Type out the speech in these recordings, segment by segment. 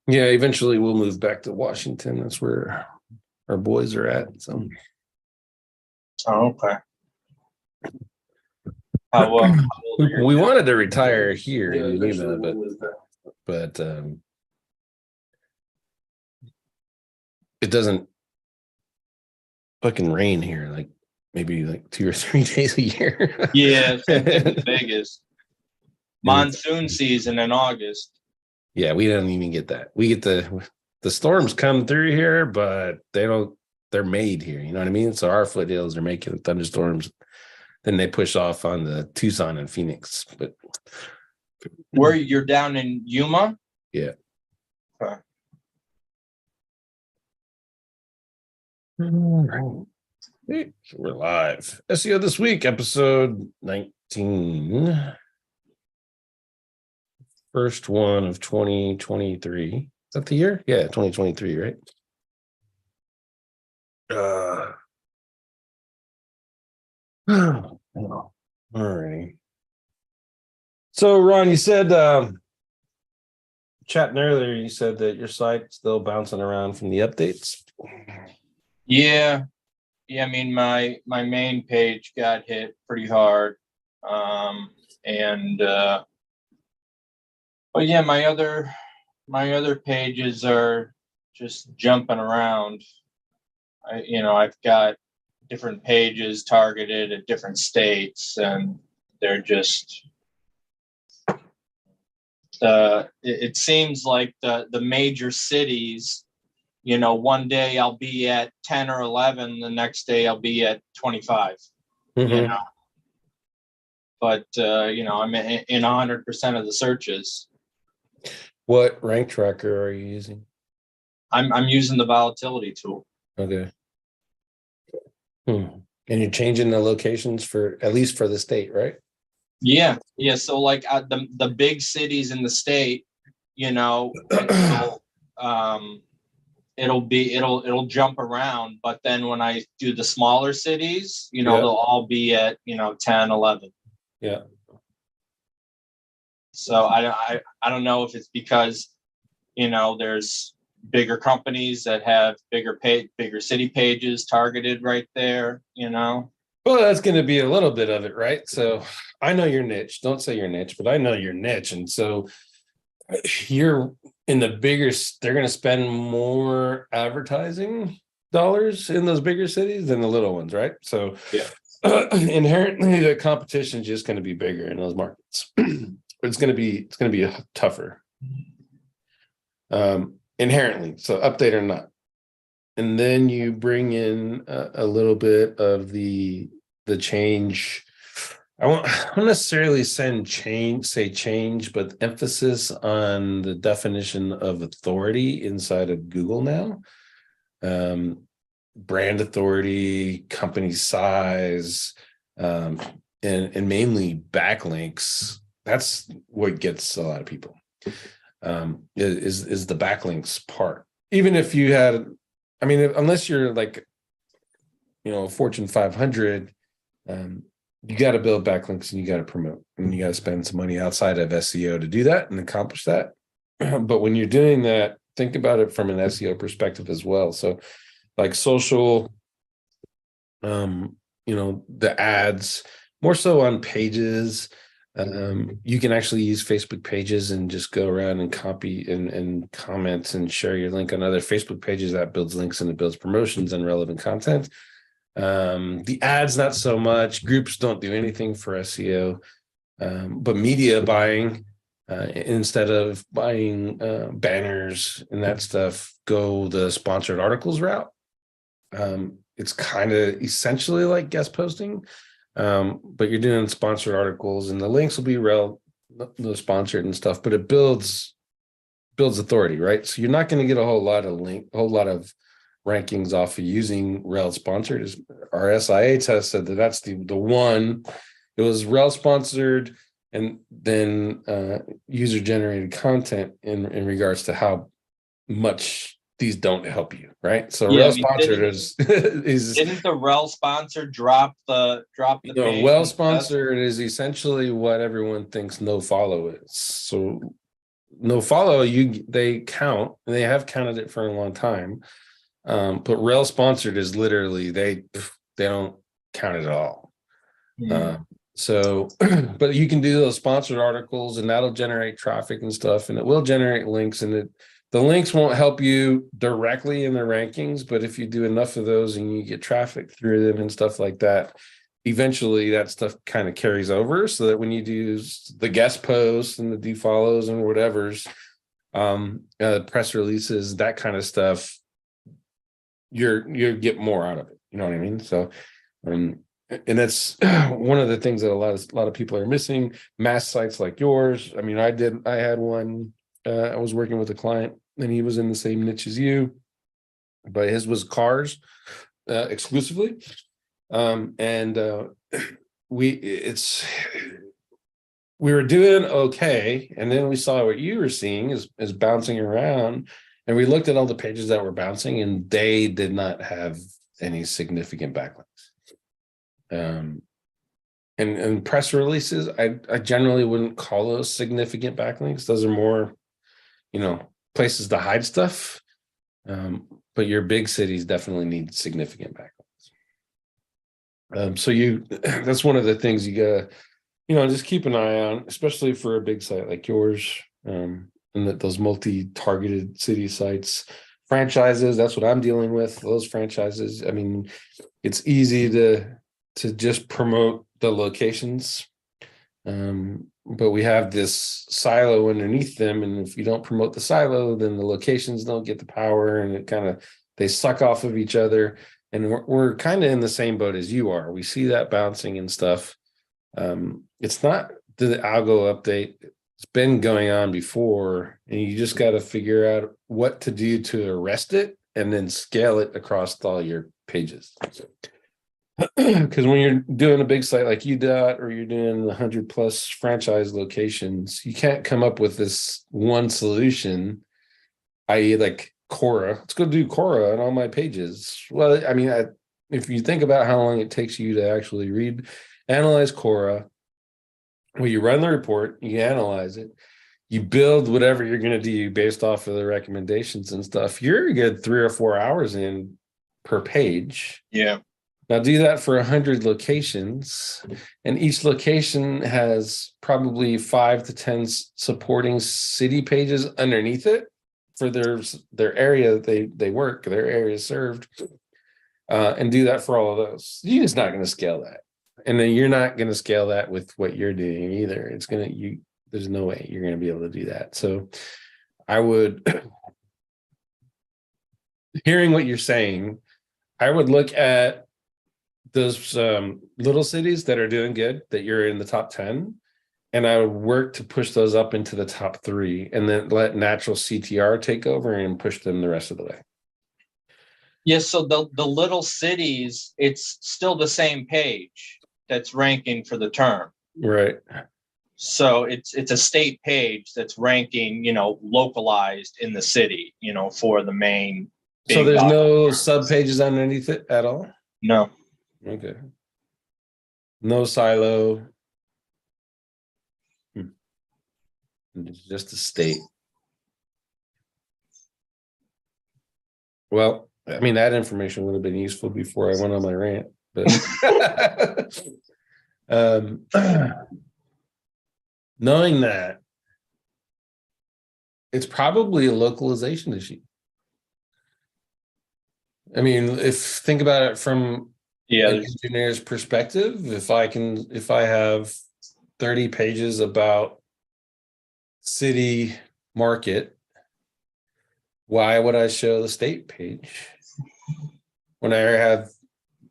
Yeah, eventually we'll move back to Washington. That's where our boys are at. So okay. How old are your we kids? wanted to retire here in Lima, but it doesn't fucking rain here, like maybe like 2 or 3 days a year. Yeah, same thing in Vegas. And it's, Monsoon season in August. yeah, we don't even get that. We get the storms come through here, but they're made here. You know what I mean? So our foothills are making thunderstorms. Then they push off on the Tucson and Phoenix. But Where you're down in Yuma? yeah. Okay. All right. So we're live. SEO This Week, episode 19. First one of 2023. Is that the year? Yeah, 2023, right? All right. So, Ron, you said chatting earlier, you said that your site's still bouncing around from the updates. Yeah. I mean, my main page got hit pretty hard. But yeah, my other pages are just jumping around. I've got different pages targeted at different states, and they're just it seems like the major cities, one day I'll be at 10 or 11, the next day I'll be at 25. Mm-hmm. But I'm in 100% of the searches. What rank tracker are you using? I'm using the volatility tool. Okay. And you're changing the locations for at least for the state, right? Yeah. So like the big cities in the state, it'll jump around. But then when I do the smaller cities, they'll all be at 10, 11. Yeah. So I don't know if it's because there's bigger companies that have bigger city pages targeted right there. Well, that's going to be a little bit of it, right? So I know your niche. Don't say your niche, but I know your niche. And so you're in the bigger, they're going to spend more advertising dollars in those bigger cities than the little ones, right? So inherently the competition is just going to be bigger in those markets. But it's going to be tougher. Inherently. So update or not. And then you bring in a little bit of the change. I won't necessarily say change, but emphasis on the definition of authority inside of Google now. Brand authority, company size, and mainly backlinks. That's what gets a lot of people. Is the backlinks part. Even if you had, I mean, unless you're like, Fortune 500, you got to build backlinks and you got to promote and you got to spend some money outside of SEO to do that and accomplish that. But when you're doing that, think about it from an SEO perspective as well. So like social, the ads, more so on pages. You can actually use Facebook pages and just go around and copy and comment and share your link on other Facebook pages. That builds links and it builds promotions and relevant content. The ads, not so much. Groups don't do anything for SEO, but media buying, instead of buying banners and that stuff, go the sponsored articles route. It's kind of essentially like guest posting. But you're doing sponsored articles and the links will be the sponsored and stuff, but it builds authority, right? So you're not going to get a whole lot of rankings off of using rel sponsored. Our SIA test said that's the one. It was rel sponsored and then user generated content in regards to how much these don't help you, right? So rel sponsored is didn't the rel sponsor drop the page? Well sponsored is essentially what everyone thinks no follow is. So no follow, they count, and they have counted it for a long time. But rel sponsored is literally they don't count it at all. So, but you can do those sponsored articles, and that'll generate traffic and stuff, and it will generate links, and the links won't help you directly in the rankings, but if you do enough of those and you get traffic through them and stuff like that, eventually that stuff kind of carries over, so that when you do the guest posts and the do follows and whatever's, press releases, that kind of stuff, you get more out of it. You know what I mean? So, and that's one of the things that a lot of people are missing. Mass sites like yours. I mean, I had one. I was working with a client, and he was in the same niche as you, but his was cars exclusively. And we were doing okay, and then we saw what you were seeing is bouncing around, and we looked at all the pages that were bouncing, and they did not have any significant backlinks. And press releases, I generally wouldn't call those significant backlinks. Those are more, places to hide stuff. But your big cities definitely need significant backlinks. So that's one of the things you gotta, just keep an eye on, especially for a big site like yours, and those multi-targeted city sites. Franchises, that's what I'm dealing with. Those franchises, I mean, it's easy to just promote the locations, but we have this silo underneath them, and if you don't promote the silo, then the locations don't get the power, and they suck off of each other. And we're kind of in the same boat as you are. We see that bouncing and stuff. It's not the algo update. It's been going on before, and you just got to figure out what to do to arrest it and then scale it across all your pages. Because when you're doing a big site like UDOT, or you're doing 100+ franchise locations, you can't come up with this one solution, i.e. like Quora. Let's go do Quora on all my pages. Well, I mean, if you think about how long it takes you to actually analyze Quora, well, you run the report, you analyze it, you build whatever you're going to do based off of the recommendations and stuff, you're a good 3 or 4 hours in per page. Yeah. Now do that for 100 locations, and each location has probably 5 to 10 supporting city pages underneath it for their area that they work, their area served, and do that for all of those. You're just not going to scale that, and then you're not going to scale that with what you're doing either. There's no way you're going to be able to do that. So I would, hearing what you're saying, I would look at those little cities that are doing good, that you're in the top 10, and I would work to push those up into the top 3, and then let natural CTR take over and push them the rest of the way. Yes. So the little cities, it's still the same page that's ranking for the term. Right. So it's a state page that's ranking, localized in the city, for the main. So there's no sub pages underneath it at all? No. Okay. No silo. It's just a state. Well, I mean, that information would have been useful before I went on my rant, but knowing that, it's probably a localization issue. I mean, think about it from an engineer's perspective, if I have 30 pages about city market, why would I show the state page when I have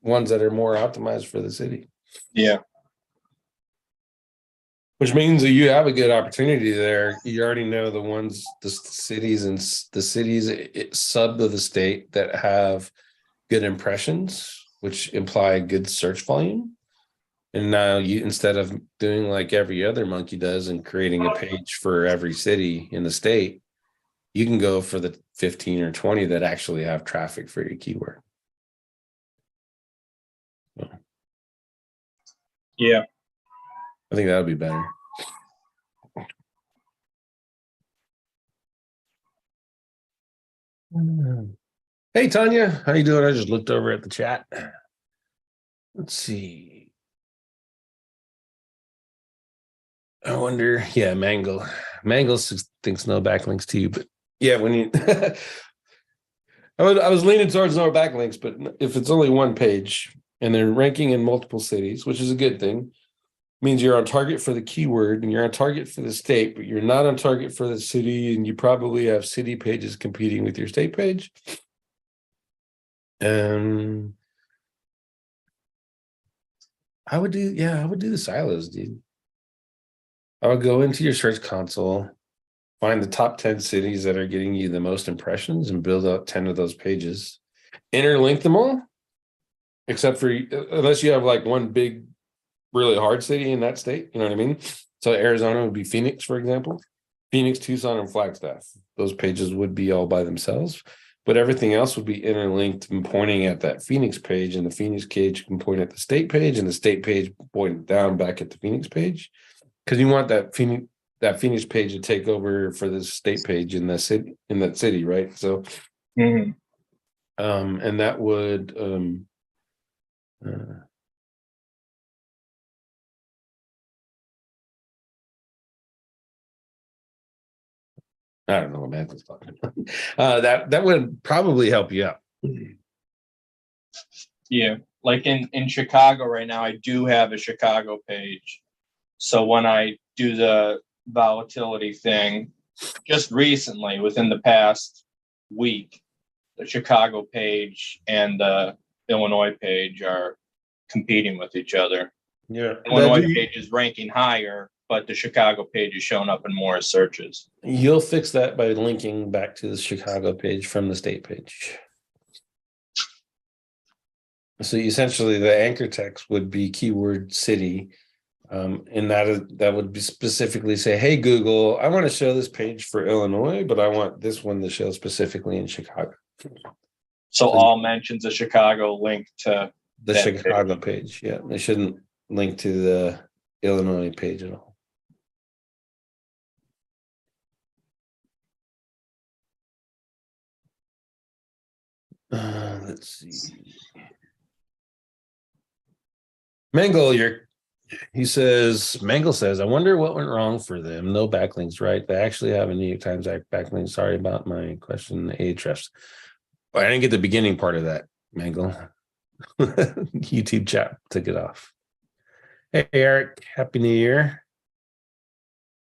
ones that are more optimized for the city? Yeah. Which means that you have a good opportunity there. You already know the cities sub of the state that have good impressions, which imply good search volume. And now instead of doing like every other monkey does and creating a page for every city in the state, you can go for the 15 or 20 that actually have traffic for your keyword. So, yeah. I think that would be better. Hey, Tanya, how you doing? I just looked over at the chat. Let's see. I wonder. Yeah, Mangle thinks no backlinks to you, but yeah, when you, I was leaning towards no backlinks, but if it's only one page and they're ranking in multiple cities, which is a good thing, means you're on target for the keyword and you're on target for the state, but you're not on target for the city, and you probably have city pages competing with your state page. I would do the silos, dude. I would go into your search console, find the top 10 cities that are getting you the most impressions, and build out 10 of those pages. Interlink them all, except for unless you have like one big, really hard city in that state. You know what I mean? So Arizona would be Phoenix, for example. Phoenix, Tucson, and Flagstaff. Those pages would be all by themselves, but everything else would be interlinked and pointing at that Phoenix page, and the Phoenix page can point at the state page, and the state page point down back at the Phoenix page, because you want that Phoenix page to take over for the state page in that city, right? So, and that would I don't know what Matt was talking about. That would probably help you out. Yeah, like in Chicago right now, I do have a Chicago page. So when I do the volatility thing, just recently, within the past week, the Chicago page and the Illinois page are competing with each other. Yeah, Illinois page is ranking higher, but the Chicago page is showing up in more searches. You'll fix that by linking back to the Chicago page from the state page. So essentially, the anchor text would be keyword city, and that would be specifically say, "Hey Google, I want to show this page for Illinois, but I want this one to show specifically in Chicago." So all mentions of Chicago link to the Chicago page. Yeah, they shouldn't link to the Illinois page at all. Let's see. Mangle, Mangle says, I wonder what went wrong for them. No backlinks, right? They actually have a New York Times backlink. Sorry about my question. Ahrefs. I didn't get the beginning part of that, Mangle. YouTube chat took it off. Hey, Eric, Happy New Year.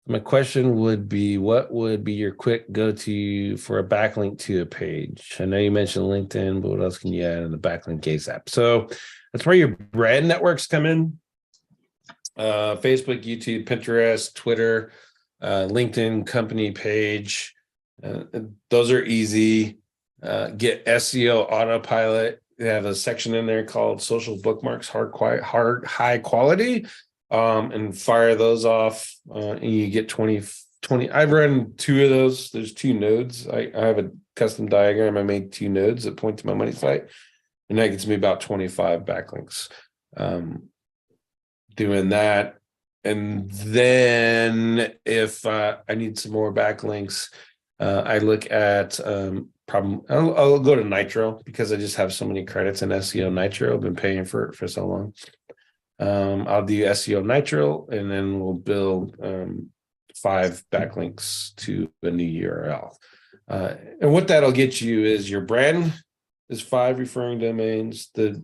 My question would be, what would be your quick go-to for a backlink to a page? I know you mentioned LinkedIn, but what else can you add in the backlink case app? So that's where your brand networks come in. Facebook, YouTube, Pinterest, Twitter, LinkedIn company page. Those are easy. Get SEO autopilot. They have a section in there called social bookmarks, high quality. And fire those off, and you get 20. I've run 2 of those. There's 2 nodes. I have a custom diagram. I made 2 nodes that point to my money site, and that gets me about 25 backlinks. Doing that, and then if I need some more backlinks, I look at I'll go to Nitro, because I just have so many credits in SEO Nitro. I've been paying for it for so long. I'll do SEO Nitro, and then we'll build 5 backlinks to a new URL. And what that'll get you is your brand is 5 referring domains. The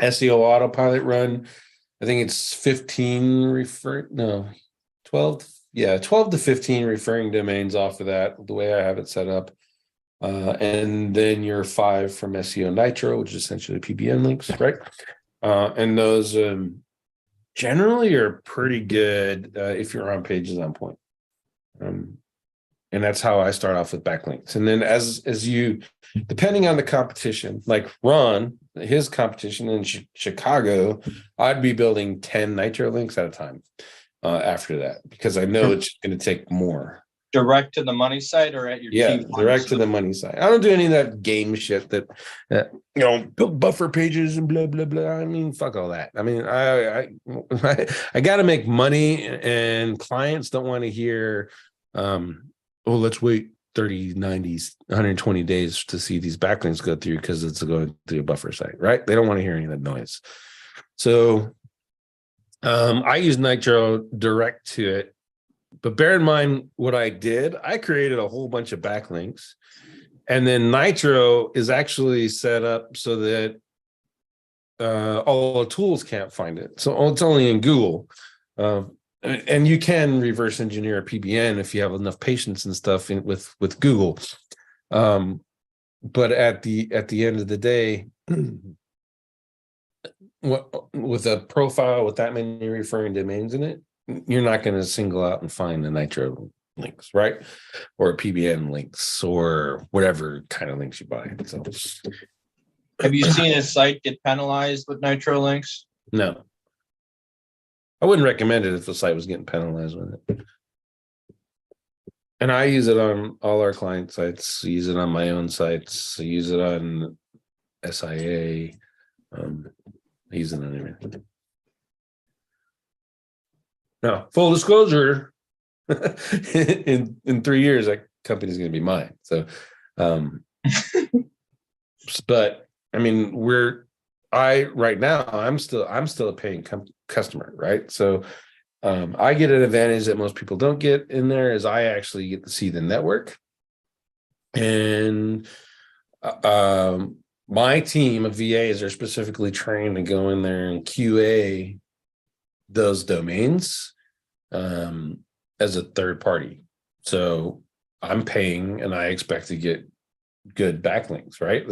SEO autopilot run, I think it's 12 to 15 referring domains off of that, the way I have it set up. And then your 5 from SEO Nitro, which is essentially PBN links, right? And those generally are pretty good if you're on pages on point. And that's how I start off with backlinks. And then as you, depending on the competition, like Ron, his competition in Chicago, I'd be building 10 Nitro links at a time after that, because I know it's going to take more. Direct to the money site or at your direct to the money site. I don't do any of that game shit that build buffer pages and blah blah blah. I mean, fuck all that. I mean, I got to make money, and clients don't want to hear oh, let's wait 30, 90, 120 days to see these backlinks go through because it's going through a buffer site, right? They don't want to hear any of that noise. So I use Nitro direct to it. But bear in mind what I did. I created a whole bunch of backlinks. And then Nitro is actually set up so that all the tools can't find it. So it's only in Google. And you can reverse engineer a PBN if you have enough patience and stuff with Google. But at the end of the day, with a profile with that many referring domains in it, you're not going to single out and find the Nitro links, right? Or PBN links or whatever kind of links you buy. So, have you seen a site get penalized with Nitro links? No. I wouldn't recommend it if the site was getting penalized with it. And I use it on all our client sites. I use it on my own sites. I use it on SIA. I use it on everything. Now, full disclosure, in 3 years, that company's going to be mine. So, but I mean, right now, I'm still a paying customer, right? So, I get an advantage that most people don't get in there is I actually get to see the network, and my team of VAs are specifically trained to go in there and QA those domains as a third party. So I'm paying and I expect to get good backlinks, right?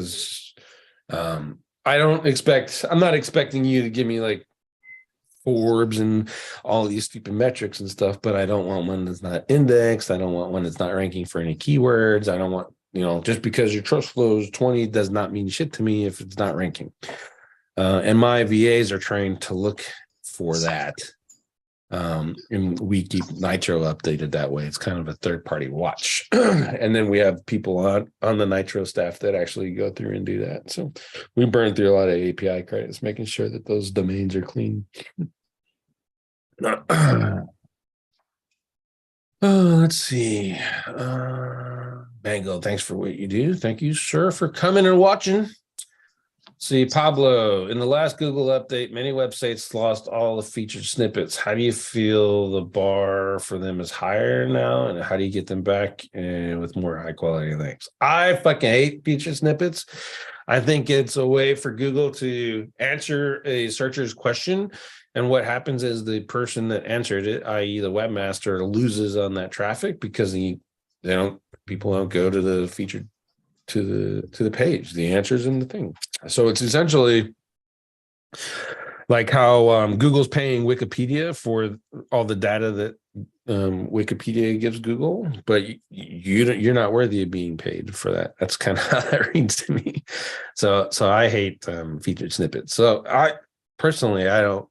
I'm not expecting you to give me like Forbes and all these stupid metrics and stuff, but I don't want one that's not indexed. I don't want one that's not ranking for any keywords. I don't want, just because your trust flow is 20 does not mean shit to me if it's not ranking. And my VAs are trained to look for that. And we keep Nitro updated that way. It's kind of a third-party watch. And then we have people on the Nitro staff that actually go through and do that. So we burn through a lot of API credits, making sure that those domains are clean. Let's see. Mango, thanks for what you do. Thank you, sir, for coming and watching. See, Pablo, in the last Google update, many websites lost all the featured snippets. How do you feel the bar for them is higher now? And how do you get them back with more high quality links? I fucking hate featured snippets. I think it's a way for Google to answer a searcher's question. And what happens is the person that answered it, i.e. the webmaster, loses on that traffic because people don't go to the featured to the page, the answers in the thing. So it's essentially like how Google's paying Wikipedia for all the data that Wikipedia gives Google, but you're not worthy of being paid for that. That's kind of how that reads to me. So I hate featured snippets. So I don't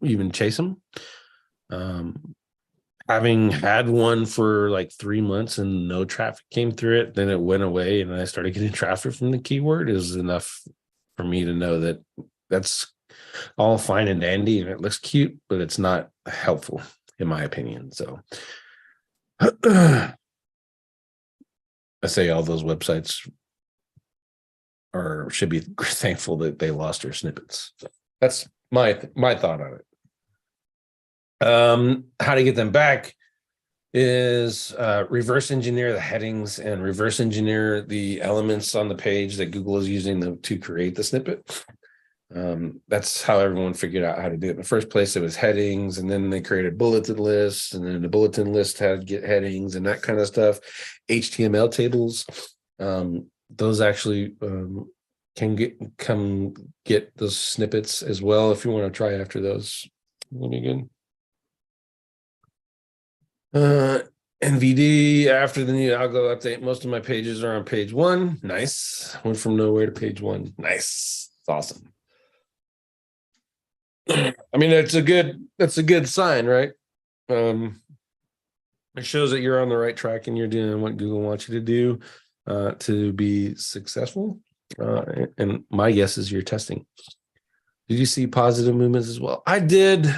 even chase them. Having had one for like 3 months and no traffic came through it, then it went away and I started getting traffic from the keyword is enough for me to know that that's all fine and dandy and it looks cute, but it's not helpful in my opinion. So I say all those websites should be thankful that they lost their snippets. So that's my thought on it. How to get them back is reverse engineer the headings and reverse engineer the elements on the page that Google is using to create the snippet. That's how everyone figured out how to do it. In the first place, it was headings, and then they created bulletin lists, and then the bulletin list had to get headings and that kind of stuff. HTML tables, those actually can get those snippets as well if you want to try after those. Let me good. NVD, after the new algo update, most of my pages are on page 1. Nice. Went from nowhere to page 1. Nice. It's awesome. I mean, that's a good sign, right? It shows that you're on the right track and you're doing what Google wants you to do to be successful. And my guess is you're testing. Did you see positive movements as well? I did.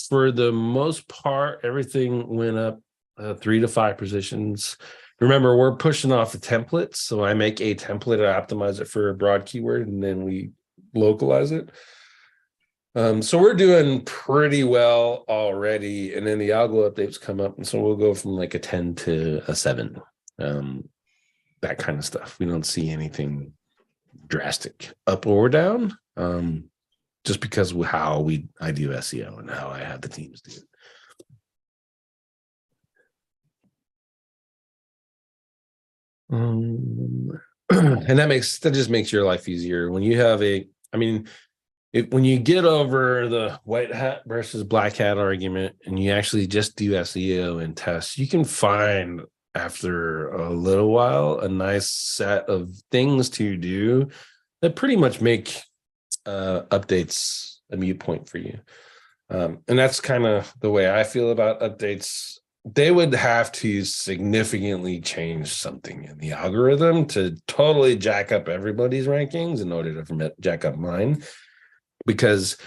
For the most part, everything went up 3 to 5 positions. Remember, we're pushing off the templates. So I make a template, I optimize it for a broad keyword, and then we localize it. So we're doing pretty well already. And then the algo updates come up. And so we'll go from like a 10 to a 7. That kind of stuff. We don't see anything drastic up or down. Just because of how I do SEO and how I have the teams do it. And that just makes your life easier when you have when you get over the white hat versus black hat argument and you actually just do SEO and tests, you can find after a little while a nice set of things to do that pretty much make updates a mute point for you. And that's kind of the way I feel about updates. They would have to significantly change something in the algorithm to totally jack up everybody's rankings in order to jack up mine, because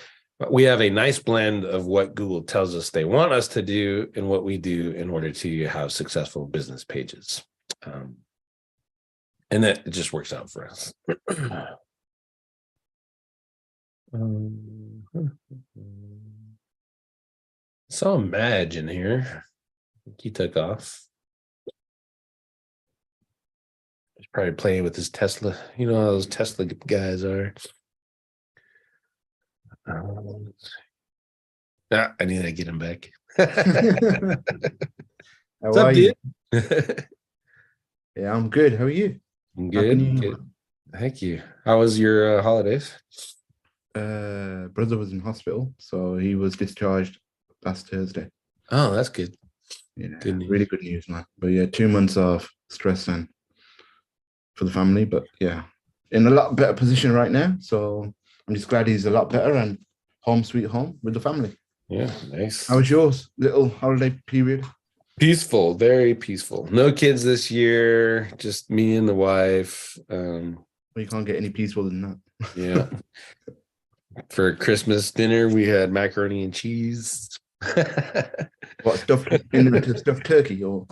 we have a nice blend of what Google tells us they want us to do and what we do in order to have successful business pages. And that it just works out for us. Saw Madge in here. He took off. He's probably playing with his Tesla. You know how those Tesla guys are. I need to get him back. How are you? Dude? Yeah, I'm good. How are you? I'm good. Thank you. How was your holidays? Brother was in hospital, so he was discharged last Thursday. Oh, that's good. Yeah, really good news, man. But yeah, 2 months of stress and for the family, but yeah, in a lot better position right now. So I'm just glad he's a lot better and home sweet home with the family. Yeah, nice. How was yours? Little holiday period? Peaceful, very peaceful. No kids this year, just me and the wife. Well, you can't get any peaceful than that. Yeah. For Christmas dinner, we had macaroni and cheese. What, stuffed turkey or?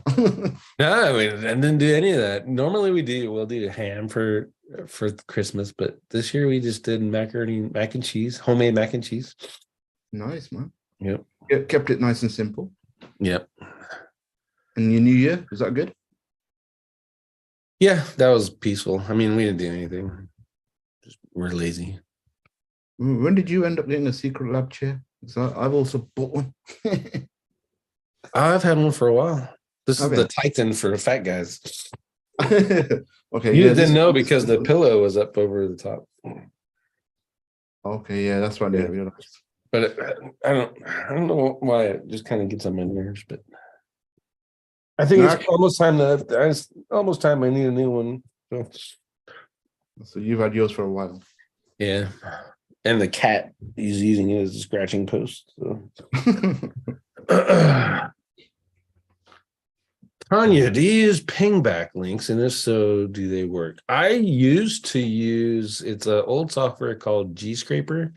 No, I didn't do any of that. Normally we'll do ham for Christmas, but this year we just did mac and cheese, homemade mac and cheese. Nice, man. Yep. Kept it nice and simple. Yep. And your new year, was that good? Yeah, that was peaceful. I mean, we didn't do anything. Just we're lazy. When did you end up getting a secret lab chair? Because I've also bought one. I've had one for a while. This is Okay. the Titan for the fat guys. Okay. You Yeah, didn't know because the pillow was up over the top. Okay, yeah, that's what I didn't realize. But I don't know why it just kind of gets on my nerves. But I think it's almost time I need a new one. So you've had yours for a while. Yeah. And the cat is using it as a scratching post. So. Tanya, do you use ping backlinks? And if so, do they work? I used to use, it's an old software called Gscraper.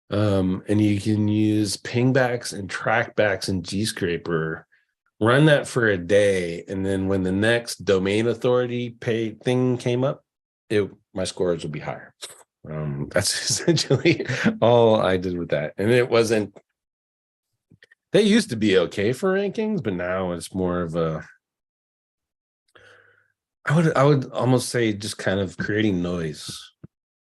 And you can use pingbacks and trackbacks in Gscraper. Run that for a day. And then when the next domain authority pay thing came up, my scores would be higher. That's essentially all I did with that. And it wasn't, they used to be okay for rankings, but now it's more of a, I would almost say just kind of creating noise.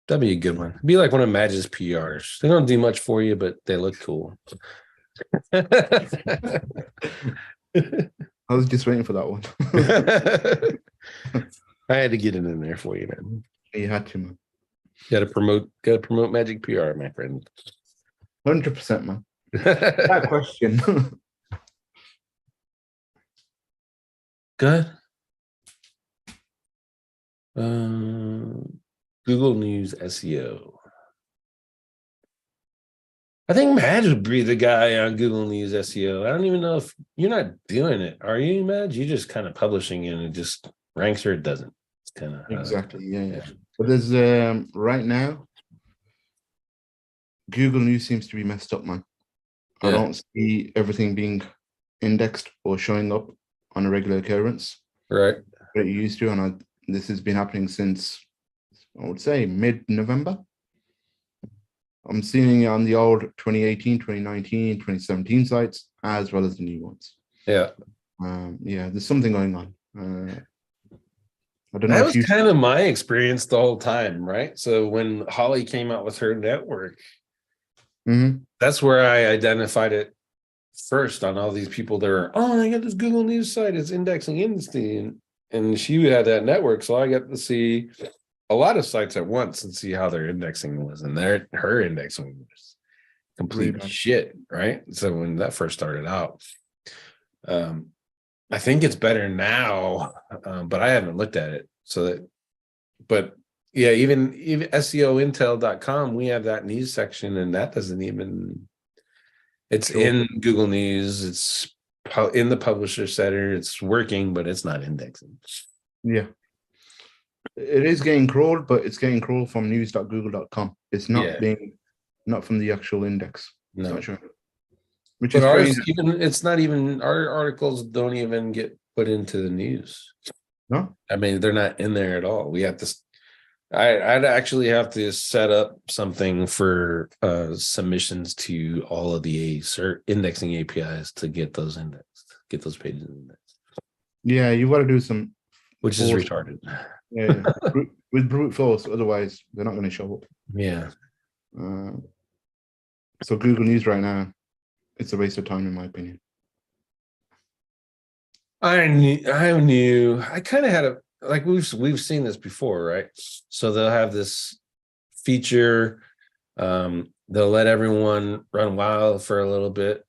That'd be a good one. It'd be like one of Madge's PRs. They don't do much for you, but they look cool. I was just waiting for that one. I had to get it in there for you, man. You had to, man. Gotta promote Magic PR, my friend. 100%, man. That question. Good. Google News SEO. I think Madge would be the guy on Google News SEO. I don't even know if you're not doing it. Are you, Madge? You're just kind of publishing it and it just ranks or it doesn't. It's kind of exactly. Yeah. But there's right now, Google News seems to be messed up, man. Yeah. I don't see everything being indexed or showing up on a regular occurrence. Right. That you used to, and this has been happening since, I would say, mid-November. I'm seeing it on the old 2018, 2019, 2017 sites, as well as the new ones. Yeah. Yeah, there's something going on. I don't know That if was you... kind of my experience the whole time, right? So when Holly came out with her network, that's where I identified it first on all these people that are, oh, I got this Google News site, it's indexing industry. And she had that network. So I got to see a lot of sites at once and see how their indexing was. And her indexing was complete Really? shit, right? So when that first started out, I think it's better now, but I haven't looked at it. But yeah, even SEOintel.com, we have that news section, and that doesn't even, it's in Google News, it's in the publisher center, it's working, but it's not indexing. Yeah. It is getting crawled, but it's getting crawled from news.google.com. It's not not from the actual index. No. It's not sure. Which But is ours, crazy. it's not even, our articles don't even get put into the news. No? I mean, they're not in there at all. We have to, I'd actually have to set up something for submissions to all of the indexing APIs to get those indexed, get those pages indexed. Yeah, you've got to do some, which is retarded. Yeah, with brute force, otherwise they're not going to show up. Yeah. So Google News right now, it's a waste of time in my opinion. I knew I kind of had a, like we've seen this before, right? So they'll have this feature, they'll let everyone run wild for a little bit,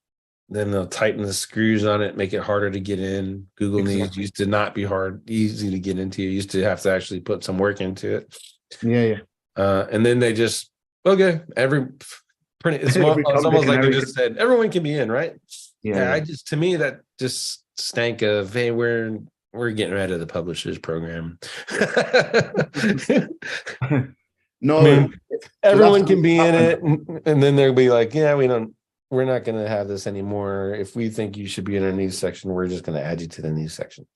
then they'll tighten the screws on it, make it harder to get in. Google News used to not be easy to get into. You used to have to actually put some work into it. Yeah. And then they just, okay, it's almost like they just said everyone can be in, right? Yeah. To me that just stank of, hey, we're getting rid of the publishers program. No, I mean, everyone can be in it, and then they'll be like, yeah, we're not going to have this anymore. If we think you should be in a news section, we're just going to add you to the news section.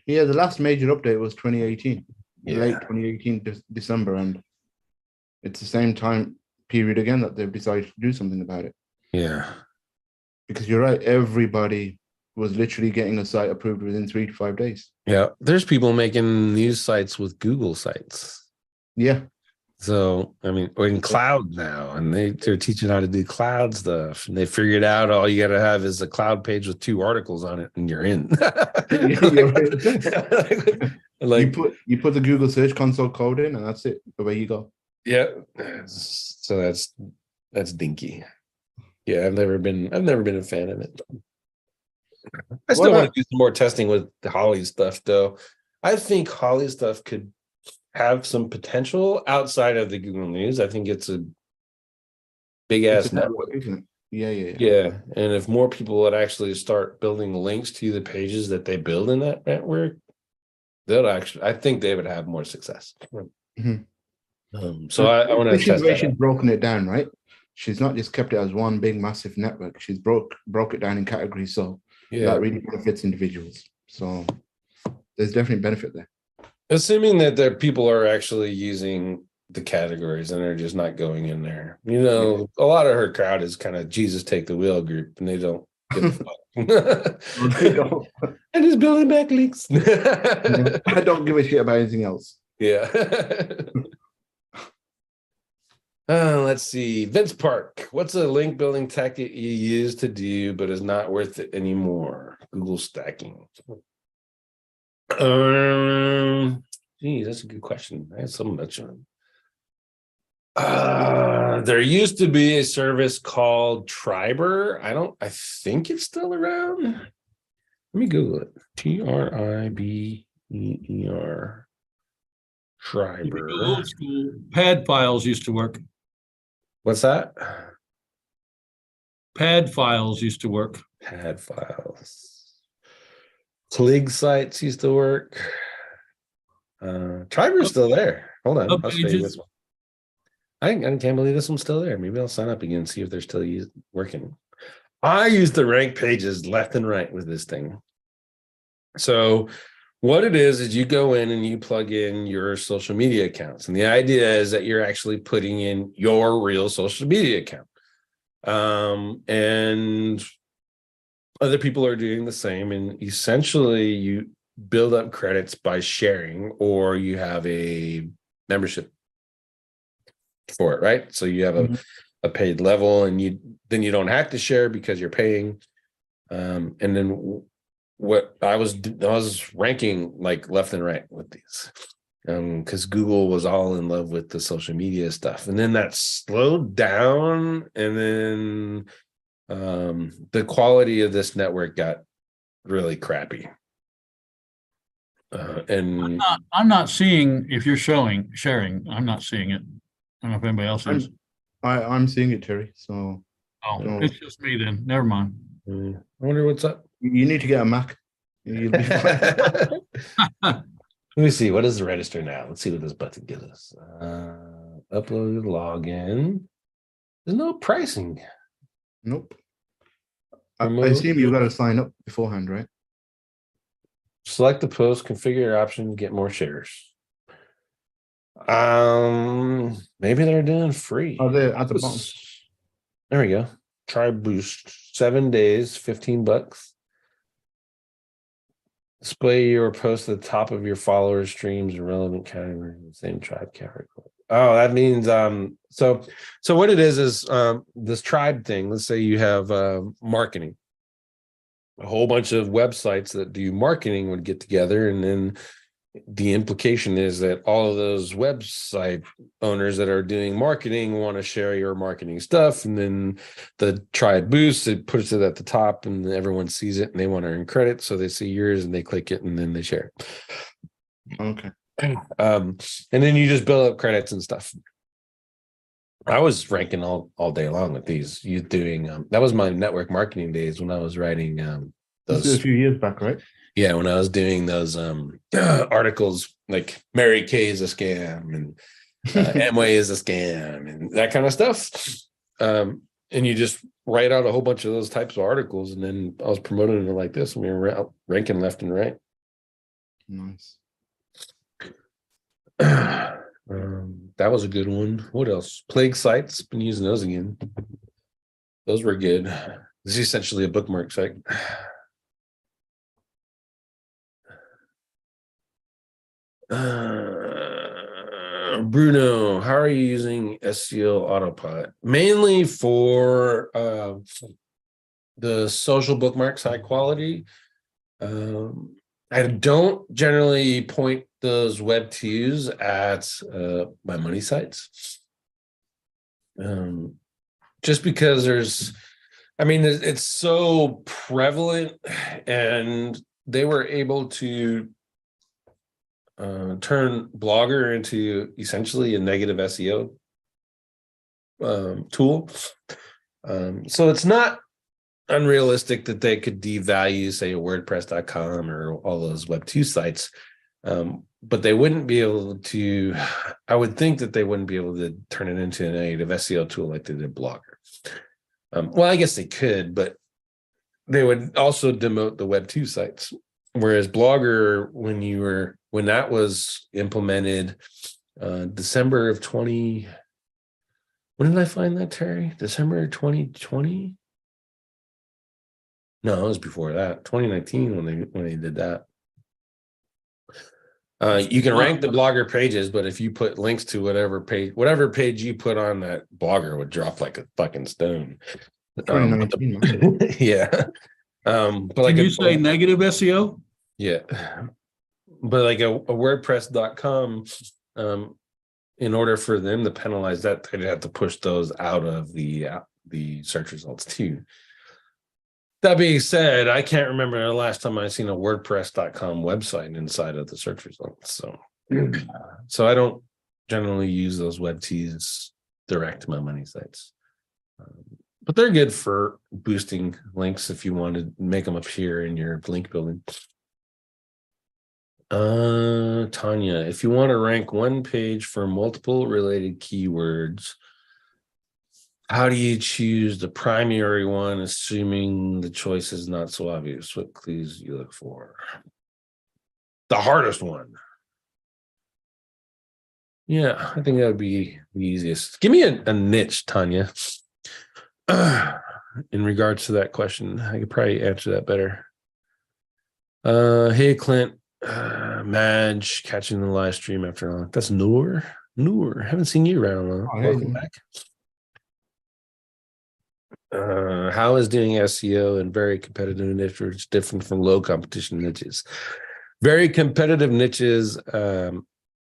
Yeah, the last major update was 2018, late 2018 December, and it's the same time period again that they've decided to do something about it. Yeah, because you're right, everybody was literally getting a site approved within 3 to 5 days. Yeah, there's people making news sites with Google sites. Yeah. So, I mean, we're in cloud now, and they're teaching how to do cloud stuff. And they figured out all you got to have is a cloud page with 2 articles on it, and you're in. Like you put the Google Search Console code in, and that's it. Away you go. Yeah. So that's dinky. Yeah, I've never been a fan of it. I still want to do some more testing with the Holly stuff, though. I think Holly stuff could have some potential outside of the Google News. I think it's a big ass network, isn't it? Yeah. Yeah, and if more people would actually start building links to the pages that they build in that network, I think they would have more success. So I want to test that. She's broken it down, right? She's not just kept it as one big massive network. She's broke it down in categories, so that really benefits individuals. So there's definitely benefit there. Assuming that the people are actually using the categories and they're just not going in there. You know, a lot of her crowd is kind of Jesus take the wheel group, and they don't give a fuck. I'm just building backlinks. I don't give a shit about anything else. Yeah. Let's see. Vince Park. What's a link building tactic you use to do but is not worth it anymore? Google stacking. Geez, that's a good question. I have so much on. There used to be a service called Triber. I think it's still around. Let me Google it. Triber. Triber. Old school pad files used to work. What's that? Pad files used to work. Pad files. Clig sites used to work. Triber's still there. Hold on. I'll show you this one. I can't believe this one's still there. Maybe I'll sign up again and see if they're still working. I used to rank pages left and right with this thing. So what it is you go in and you plug in your social media accounts. And the idea is that you're actually putting in your real social media account. And other people are doing the same. And essentially you build up credits by sharing, or you have a membership for it, right? So you have a paid level, and you don't have to share because you're paying. And then what I was ranking like left and right with these, because Google was all in love with the social media stuff, and then that slowed down, and then the quality of this network got really crappy. And I'm not seeing if you're sharing. I'm not seeing it. I don't know if anybody else is. I'm seeing it, Terry. So It's just me then. Never mind. I wonder what's up. you need to get a Mac. You'll be fine. Let me see. What is the register now? Let's see what this button gives us. Upload login. There's no pricing. Nope. I assume you've got to sign up beforehand, right? Select the post, configure your options, get more shares. Maybe they're doing free. Oh, they're at the bottom. There we go. Try boost. 7 days, $15. Display your post at the top of your followers, streams, and relevant categories in the same tribe category. Oh, that means so what it is this tribe thing. Let's say you have marketing. A whole bunch of websites that do marketing would get together, and then the implication is that all of those website owners that are doing marketing want to share your marketing stuff, and then the tribe boosts, it puts it at the top, and everyone sees it, and they want to earn credit, so they see yours and they click it, and then they share it. Okay. And then you just build up credits and stuff. I was ranking all day long with these. You doing that was my network marketing days when I was writing This is a few years back, right? Yeah, when I was doing those articles like Mary Kay is a scam and Amway is a scam and that kind of stuff. And you just write out a whole bunch of those types of articles, and then I was promoting it like this, and we were ranking left and right. Nice. That was a good one. What else? Plague sites. Been using those again. Those were good. This is essentially a bookmark site. Bruno, how are you using SEO Autopilot? Mainly for the social bookmarks, high quality. I don't generally point those web twos at my money sites. Just because it's so prevalent, and they were able to turn Blogger into essentially a negative SEO tool. So it's not unrealistic that they could devalue, say, a WordPress.com or all those Web 2 sites. But they wouldn't be able to, I would think that they wouldn't be able to turn it into a negative SEO tool like they did Blogger. Well, I guess they could, but they would also demote the Web 2 sites. Whereas Blogger, when that was implemented, December of 20, when did I find that, Terry? December 2020? No, it was before that, 2019 when they did that. You can rank the Blogger pages, but if you put links to whatever page you put on, that Blogger would drop like a fucking stone. 2019. Yeah. But like, can you say negative SEO? Yeah. But like a WordPress.com, in order for them to penalize that, they'd have to push those out of the search results too. That being said, I can't remember the last time I seen a WordPress.com website inside of the search results. So I don't generally use those web teas direct to my money sites. But they're good for boosting links if you want to make them appear in your link building. Tanya, if you want to rank one page for multiple related keywords, How do you choose the primary one, assuming the choice is not so obvious? What clues you look for? The hardest one. Yeah, I think that would be the easiest. Give me a niche, Tanya. In regards to that question, I could probably answer that better. Hey, Clint, Madge, catching the live stream after long. That's Noor. Haven't seen you around long. Oh, hey. Welcome back. How is doing SEO in very competitive niches different from low competition niches? Very competitive niches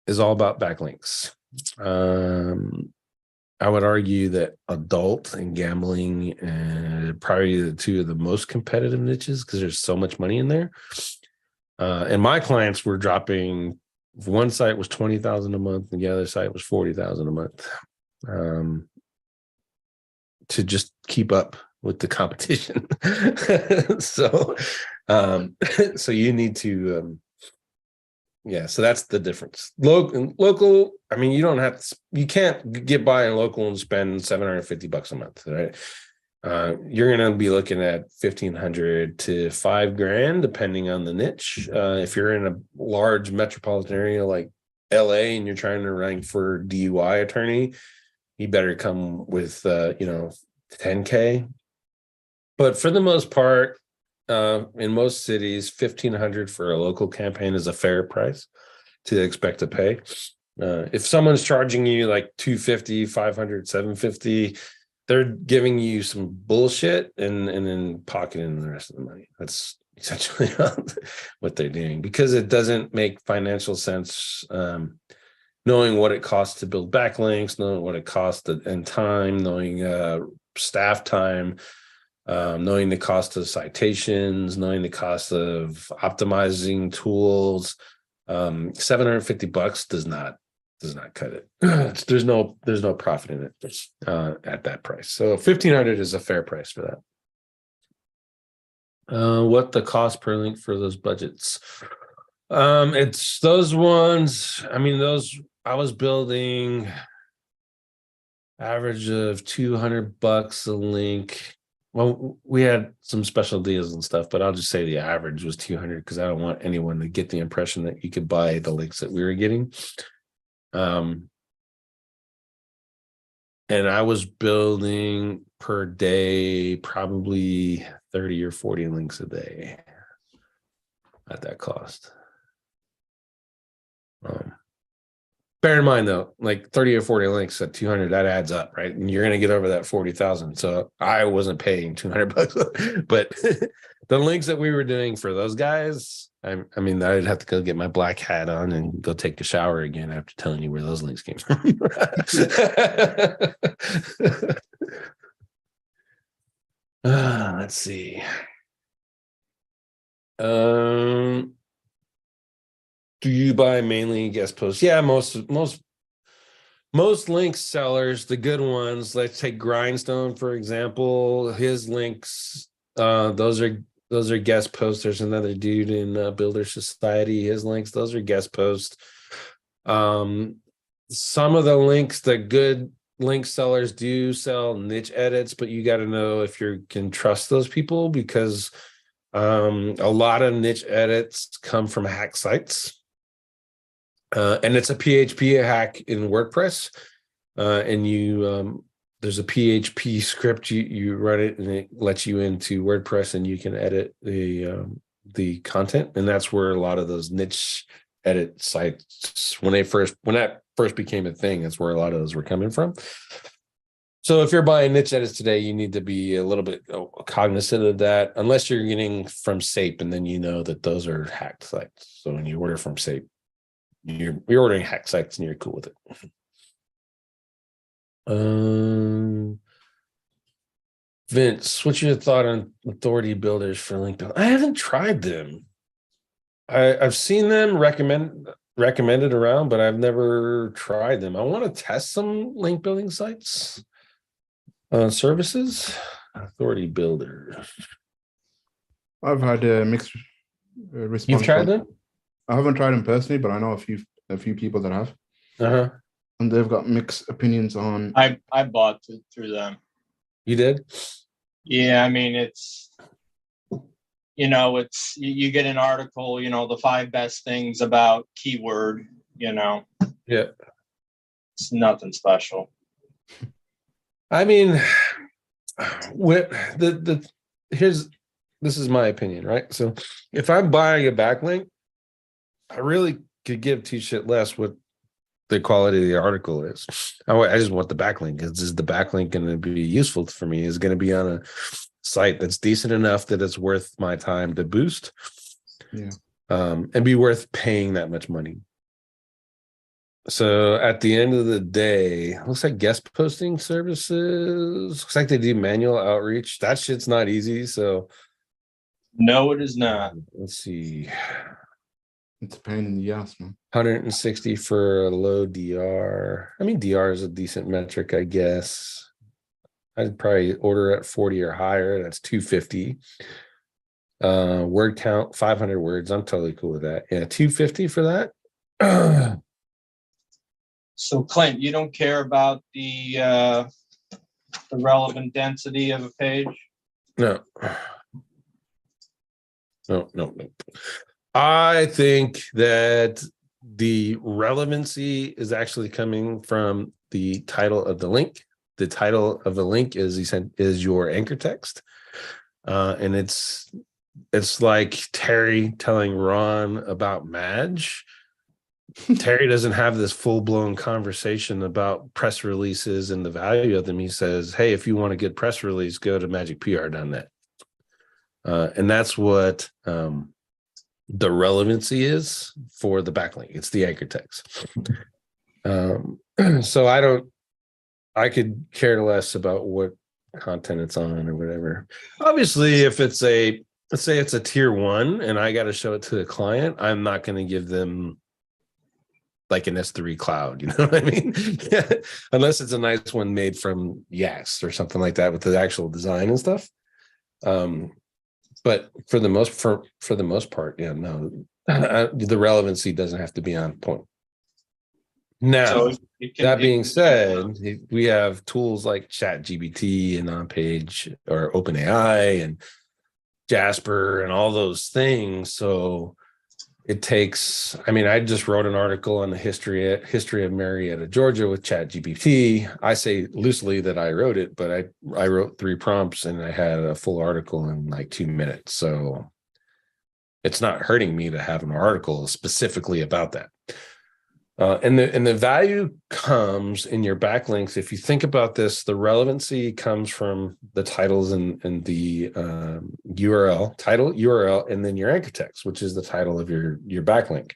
is all about backlinks. I would argue that adult and gambling probably the two of the most competitive niches because there's so much money in there. And my clients were dropping. One site was $20,000 a month, and the other site was $40,000 a month. To just keep up with the competition. So you need to, so that's the difference. Local, I mean, you can't get by in local and spend $750 a month, right? You're going to be looking at $1,500 to $5,000, depending on the niche. If you're in a large metropolitan area like LA and you're trying to rank for DUI attorney, you better come with, $10K. But for the most part, in most cities, $1,500 for a local campaign is a fair price to expect to pay. If someone's charging you like $250, $500, $750, they're giving you some bullshit and then pocketing the rest of the money. That's essentially what they're doing, because it doesn't make financial sense. Knowing what it costs to build backlinks, knowing what it costs and time, knowing staff time, knowing the cost of citations, knowing the cost of optimizing tools. $750 does not cut it. There's no profit in it at that price. So $1,500 is a fair price for that. What the cost per link for those budgets? It's those ones. I mean, those I was building average of $200 a link. Well, we had some special deals and stuff, but I'll just say the average was $200 because I don't want anyone to get the impression that you could buy the links that we were getting. And I was building per day probably 30 or 40 links a day at that cost. Bear in mind though, like 30 or 40 links at 200, that adds up, right? And you're going to get over that 40,000. So I wasn't paying $200, but the links that we were doing for those guys, I mean, I'd have to go get my black hat on and go take a shower again after telling you where those links came from. Let's see. Do you buy mainly guest posts? Yeah, most link sellers, the good ones. Let's take Grindstone for example. His links, those are guest posts. There's another dude in Builder Society. His links, those are guest posts. Some of the links, the good link sellers do sell niche edits, but you got to know if you can trust those people, because a lot of niche edits come from hack sites. And it's a PHP hack in WordPress, and there's a PHP script, you run it and it lets you into WordPress and you can edit the content. And that's where a lot of those niche edit sites, when that first became a thing, that's where a lot of those were coming from. So if you're buying niche edits today, you need to be a little bit cognizant of that, unless you're getting from SAPE, and then you know that those are hacked sites. So when you order from SAPE, you're ordering hack sites and you're cool with it. Vince, what's your thought on authority builders for link building? I haven't tried them. I've seen them recommended around, but I've never tried them. I want to test some link building sites, services. Authority builder. I've had a mixed response. You've tried them? I haven't tried them personally, but I know a few people that have. And they've got mixed opinions on. I bought through them. You did? Yeah, I mean, it's you get an article, the 5 best things about keyword, Yeah. it's nothing special. I mean, this is my opinion, right? So if I'm buying a backlink, I really could give two shit less what the quality of the article is. I just want the backlink. Is the backlink going to be useful for me? Is it going to be on a site that's decent enough that it's worth my time to boost? Yeah. And be worth paying that much money. So at the end of the day, looks like guest posting services. Looks like they do manual outreach. That shit's not easy. So No, it is not. let's see. It's a pain in the ass, man. 160 for a low DR. I mean, DR is a decent metric, I guess. I'd probably order at 40 or higher. That's 250. Word count 500 words. I'm totally cool with that. Yeah, 250 for that. So Clint, you don't care about the relevant density of a page? No. I think that the relevancy is actually coming from the title of the link. The title of the link is your anchor text. And it's like Terry telling Ron about Madge. Terry doesn't have this full-blown conversation about press releases and the value of them. He says, hey, if you want a good press release, go to magicpr.net. And that's what the relevancy is for the backlink. It's the anchor text. So I could care less about what content it's on or whatever. Obviously, if let's say it's a tier 1 and I got to show it to the client, I'm not going to give them like an S3 cloud, you know what I mean? Unless it's a nice one made from Yax or something like that with the actual design and stuff. But for the most part, yeah, no, the relevancy doesn't have to be on point. Now, that being said, we have tools like ChatGPT and OnPage or OpenAI and Jasper and all those things. So it takes, I mean, I just wrote an article on the history of Marietta, Georgia with ChatGPT. I say loosely that I wrote it, but I wrote 3 prompts and I had a full article in like 2 minutes. So it's not hurting me to have an article specifically about that. And the value comes in your backlinks. If you think about this, the relevancy comes from the titles and the title, URL, and then your anchor text, which is the title of your backlink.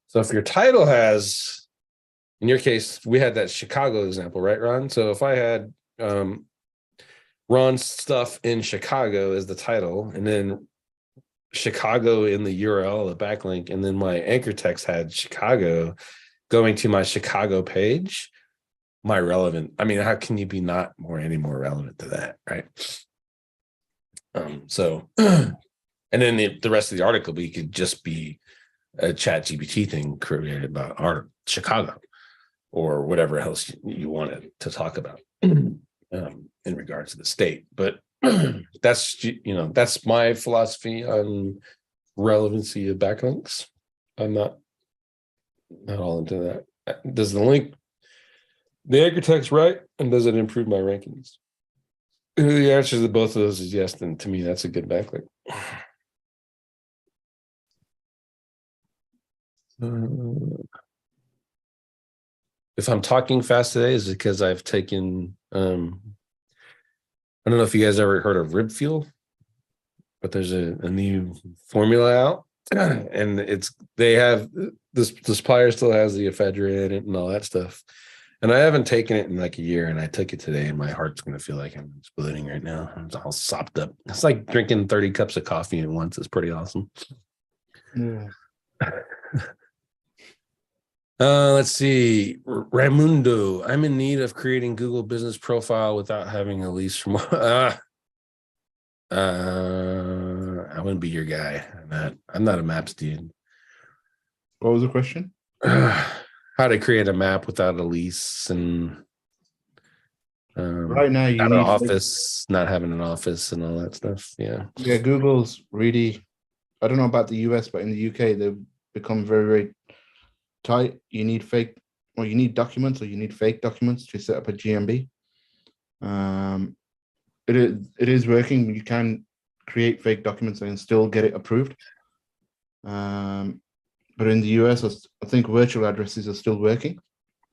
So if your title has, in your case, we had that Chicago example, right, Ron? So if I had Ron's stuff in Chicago as the title, and then Chicago in the URL, the backlink, and then my anchor text had Chicago going to my Chicago page, how can you be any more relevant to that, right? So and then the rest of the article could just be a ChatGPT thing created about Chicago or whatever else you wanted to talk about in regards to the state. But that's my philosophy on relevancy of backlinks. I'm not all into that. Does the anchor text right, and does it improve my rankings? If the answer to both of those is yes, then to me that's a good backlink. If I'm talking fast today, is it because I've taken I don't know if you guys ever heard of rib fuel, but there's a new formula out, and the supplier still has the ephedra in it and all that stuff. And I haven't taken it in like a year, and I took it today, and my heart's going to feel like I'm exploding right now. I'm all sopped up. It's like drinking 30 cups of coffee at once. It's pretty awesome. Yeah. Let's see. Ramundo, I'm in need of creating Google business profile without having a lease from I wouldn't be your guy. I'm not a maps dude. What was the question? How to create a map without a lease and Right now, you Out of need office, not having an office and all that stuff. Yeah. Yeah, Google's really, I don't know about the US, but in the UK, they've become very, very tight. You need you need documents, or you need fake documents to set up a GMB. It is working. You can create fake documents and still get it approved. But in the US, I think virtual addresses are still working.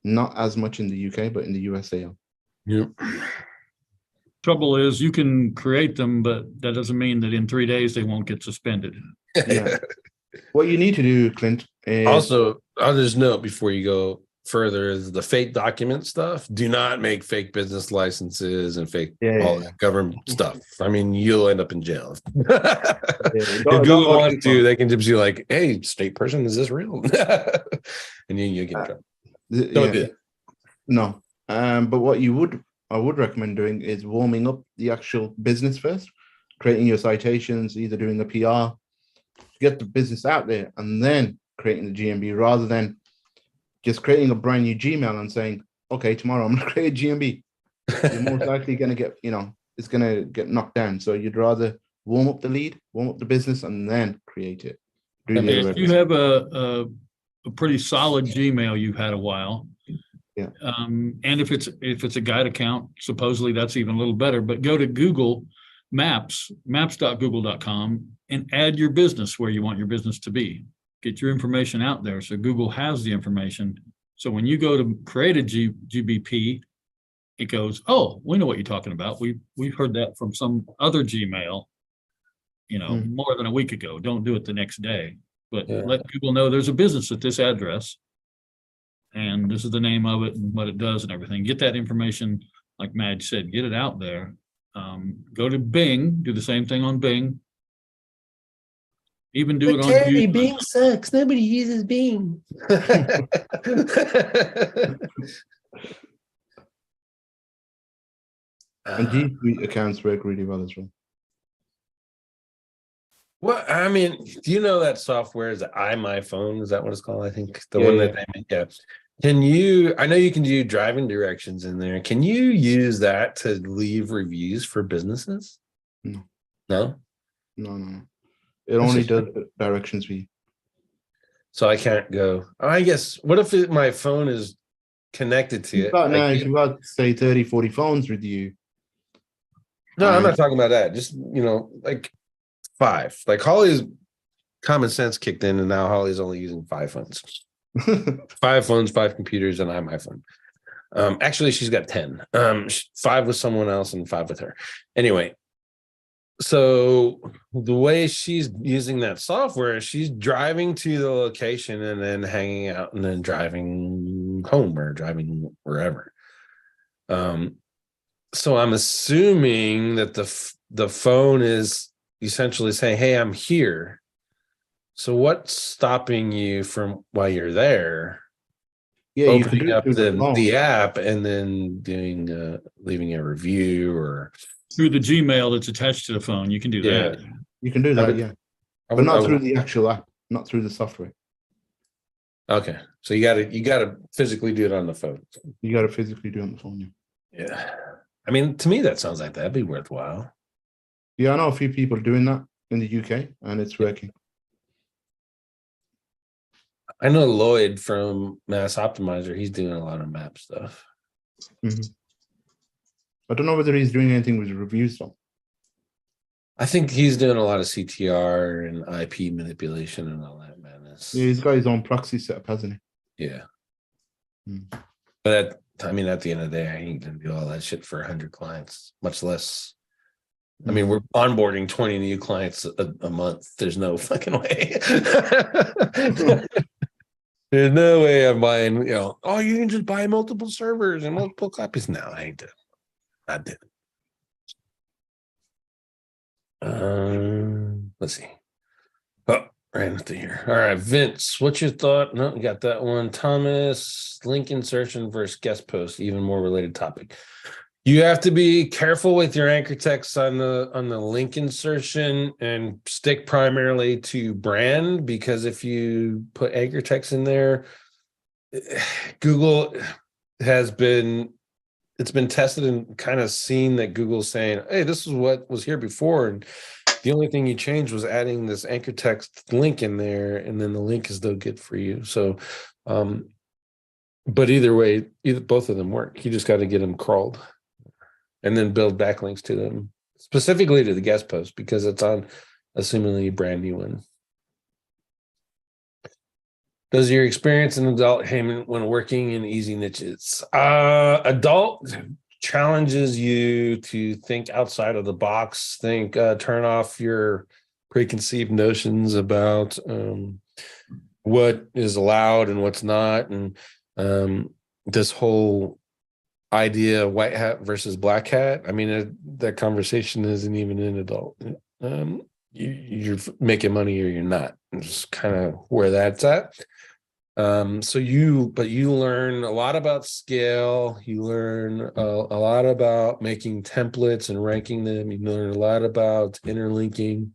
Not as much in the UK, but in the US they are. Yep. Trouble is, you can create them, but that doesn't mean that in 3 days they won't get suspended. Yeah. What you need to do, Clint, is Also, I'll just note before you go further is the fake document stuff. Do not make fake business licenses and fake all that government stuff. I mean, you'll end up in jail. If Google wants to, they can just be like, "Hey, state person, is this real?" And you get in trouble. Don't do it. No. But what I would recommend doing is warming up the actual business first, creating your citations, either doing a PR, get the business out there, and then creating the GMB, rather than just creating a brand new Gmail and saying, okay, tomorrow I'm going to create a GMB. You're most likely going to get, it's going to get knocked down. So you'd rather warm up the lead, warm up the business, and then create it. If you have a pretty solid Gmail you've had a while, yeah. And if it's a guide account, supposedly that's even a little better. But go to Google Maps, maps.google.com, and add your business where you want your business to be. Get your information out there so Google has the information. So when you go to create a GBP, it goes, oh, we know what you're talking about. We've heard that from some other Gmail, more than a week ago. Don't do it the next day, but let Google know there's a business at this address, and this is the name of it and what it does and everything. Get that information, like Madge said, get it out there. Go to Bing, do the same thing on Bing. Even do it on YouTube. Bing sucks. Nobody uses Bing. And G Suite accounts work really well as well. Well, I mean, do you know that software is iMyFone? Is that what it's called? I think the one that they make. Yeah. Can you? I know you can do driving directions in there. Can you use that to leave reviews for businesses? No. No. No. It only does directions for you. So I can't go. I guess. What if my phone is connected to it? If you've got, say, 30, 40 phones with you. No, I'm not talking about that. Just, like 5. Like Holly's common sense kicked in, and now Holly's only using 5 phones. 5 phones, 5 computers, and I have my phone. Actually, she's got 10. 5 with someone else and 5 with her. Anyway, so the way she's using that software, she's driving to the location and then hanging out and then driving home or driving wherever. So I'm assuming that the phone is essentially saying, "Hey, I'm here." So what's stopping you from, while you're there, opening up the app and then doing leaving a review or through the Gmail that's attached to the phone? You can do that. You can do that, but not through the actual app, not through the software. Okay, so you gotta physically do it on the phone. You gotta physically do it on the phone. Yeah, I mean, to me that sounds like that'd be worthwhile. Yeah, I know a few people doing that in the UK, and it's working. I know Lloyd from Mass Optimizer. He's doing a lot of map stuff. I don't know whether he's doing anything with reviews though. I think he's doing a lot of CTR and IP manipulation and all that madness. Yeah, he's got his own proxy setup, hasn't he? Yeah. But at the end of the day, I ain't gonna do all that shit for 100 clients, much less. I mean, we're onboarding 20 new clients a month. There's no fucking way. There's no way I'm buying, you can just buy multiple servers and multiple copies. No, I ain't doing it. I did it. Let's see. Oh, ran into here. All right, Vince, what's your thought? No, you got that one. Thomas, link insertion versus guest post, even more related topic. You have to be careful with your anchor text on the link insertion and stick primarily to brand, because if you put anchor text in there, Google has been it's been tested and kind of seen that Google's saying, hey, this is what was here before. And the only thing you changed was adding this anchor text link in there. And then the link is no good for you. So, but either way, both of them work. You just got to get them crawled and then build backlinks to them, specifically to the guest post, because it's on a seemingly brand new one. Does your experience in adult payment when working in easy niches? Adult challenges you to think outside of the box, turn off your preconceived notions about what is allowed and what's not. And this whole idea of white hat versus black hat, I mean, that conversation isn't even in adult. You're making money or you're not. It's kind of where that's at. But you learn a lot about scale. You learn a lot about making templates and ranking them. You learn a lot about interlinking.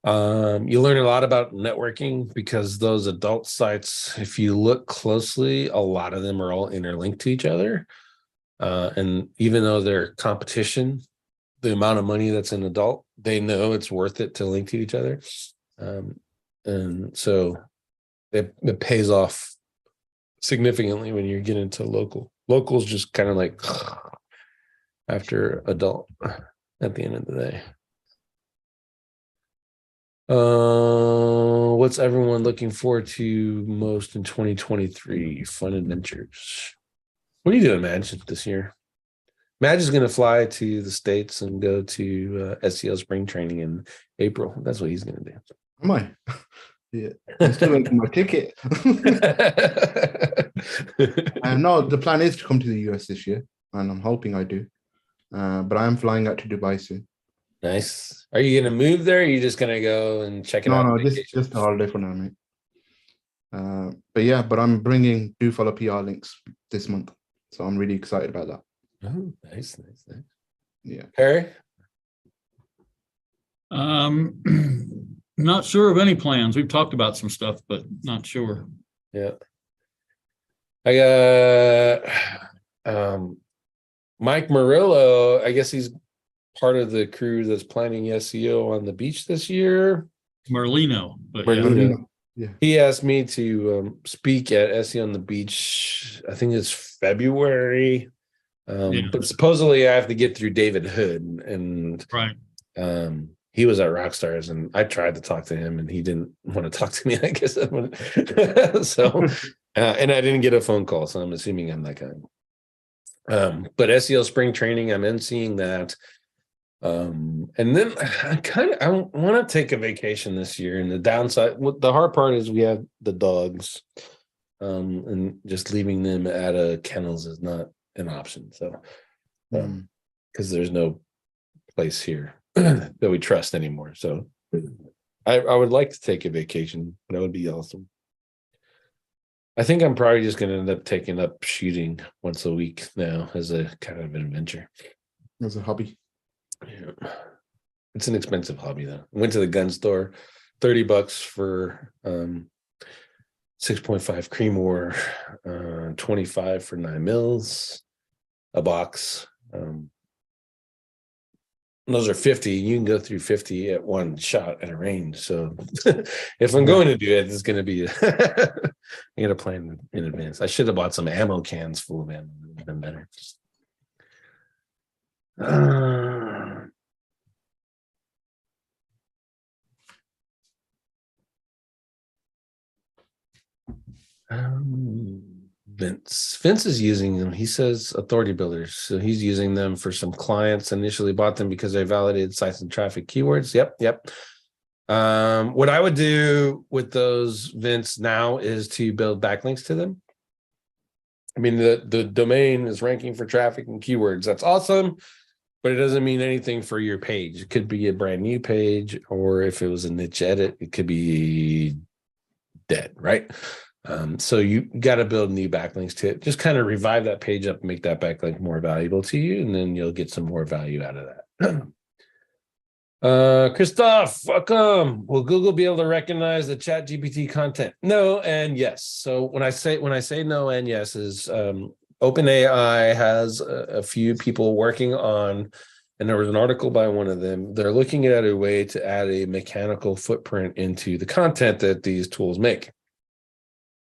You learn a lot about networking, because those adult sites, if you look closely, a lot of them are all interlinked to each other. And even though they're competition, the amount of money that's in adult, they know it's worth it to link to each other. And so it pays off significantly when you get into local. Local's just kind of like after adult at the end of the day. What's everyone looking forward to most in 2023? Fun adventures. What are you doing, Madge, this year? Madge is going to fly to the States and go to SEO spring training in April. That's what he's going to do. Am I? Yeah, I'm still waiting for my ticket. No, the plan is to come to the US this year, and I'm hoping I do. But I am flying out to Dubai soon. Nice. Are you going to move there? Or are you just going to go and check it out? No, just a holiday for now, mate. But I'm bringing Do Follow PR links this month, so I'm really excited about that. Oh, nice. Yeah. Harry? Not sure of any plans. We've talked about some stuff, but not sure. Yeah. I got Mike Murillo. I guess he's part of the crew that's planning SEO on the beach this year. Merlino, but Merlino. Yeah. He asked me to speak at SEO on the beach. I think it's February. But supposedly I have to get through David Hood, and right. He was at Rockstars, and I tried to talk to him, and he didn't want to talk to me. I guess so. And I didn't get a phone call, so I'm assuming I'm that guy. But SEO spring training, I'm emceeing that. And then I want to take a vacation this year. And the downside, the hard part is we have the dogs, and just leaving them at a kennels is not an option. So, because there's no place here that we trust anymore. So I would like to take a vacation. That would be awesome. I think I'm probably just going to end up taking up shooting once a week now as a kind of an adventure. As a hobby. Yeah. It's an expensive hobby though. I went to the gun store, $30 for 6.5 Creedmoor, 25 for 9mm, a box. Those are 50. You can go through 50 at one shot at a range. So if I'm going to do it, it's going to be, I got to plan in advance. I should have bought some ammo cans full of ammo. It would have been better. Vince is using them. He says authority builders. So he's using them for some clients. Initially bought them because they validated sites and traffic keywords. Yep. What I would do with those, Vince, now is to build backlinks to them. I mean, the domain is ranking for traffic and keywords. That's awesome, but it doesn't mean anything for your page. It could be a brand new page, or if it was a niche edit, it could be dead, right? So you got to build new backlinks to it. Just kind of revive that page up, make that backlink more valuable to you, and then you'll get some more value out of that. Christoph, welcome. Will Google be able to recognize the ChatGPT content? No and yes. So when I say no and yes is OpenAI has a few people working on, and there was an article by one of them. They're looking at a way to add a mechanical footprint into the content that these tools make.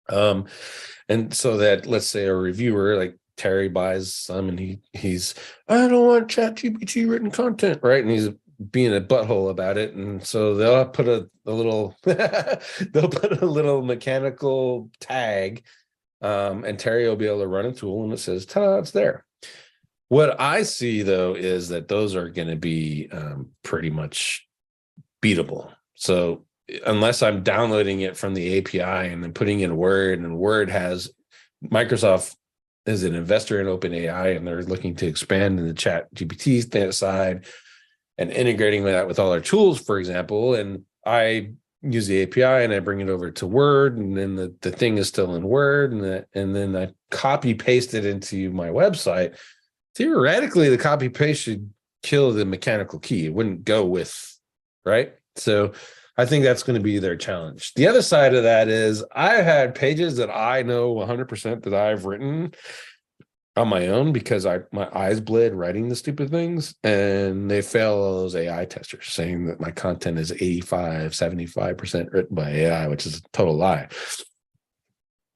And so that, let's say a reviewer like Terry buys some and he's I don't want ChatGPT written content, right? And he's being a butthole about it. And so they'll put a little they'll put a little mechanical tag, and Terry will be able to run a tool and it says, ta-da, it's there. What I see though is that those are going to be pretty much beatable. So unless I'm downloading it from the API and then putting in Word, and Word has, Microsoft is an investor in OpenAI and they're looking to expand in the chat GPT side and integrating that with all our tools, for example. And I use the API and I bring it over to Word, and then the thing is still in Word, and then I copy paste it into my website. Theoretically, the copy paste should kill the mechanical key. It wouldn't go with, right? So I think that's going to be their challenge. The other side of that is I've had pages that I know 100% that I've written on my own because my eyes bled writing the stupid things, and they fail all those AI testers saying that my content is 75% written by AI, which is a total lie.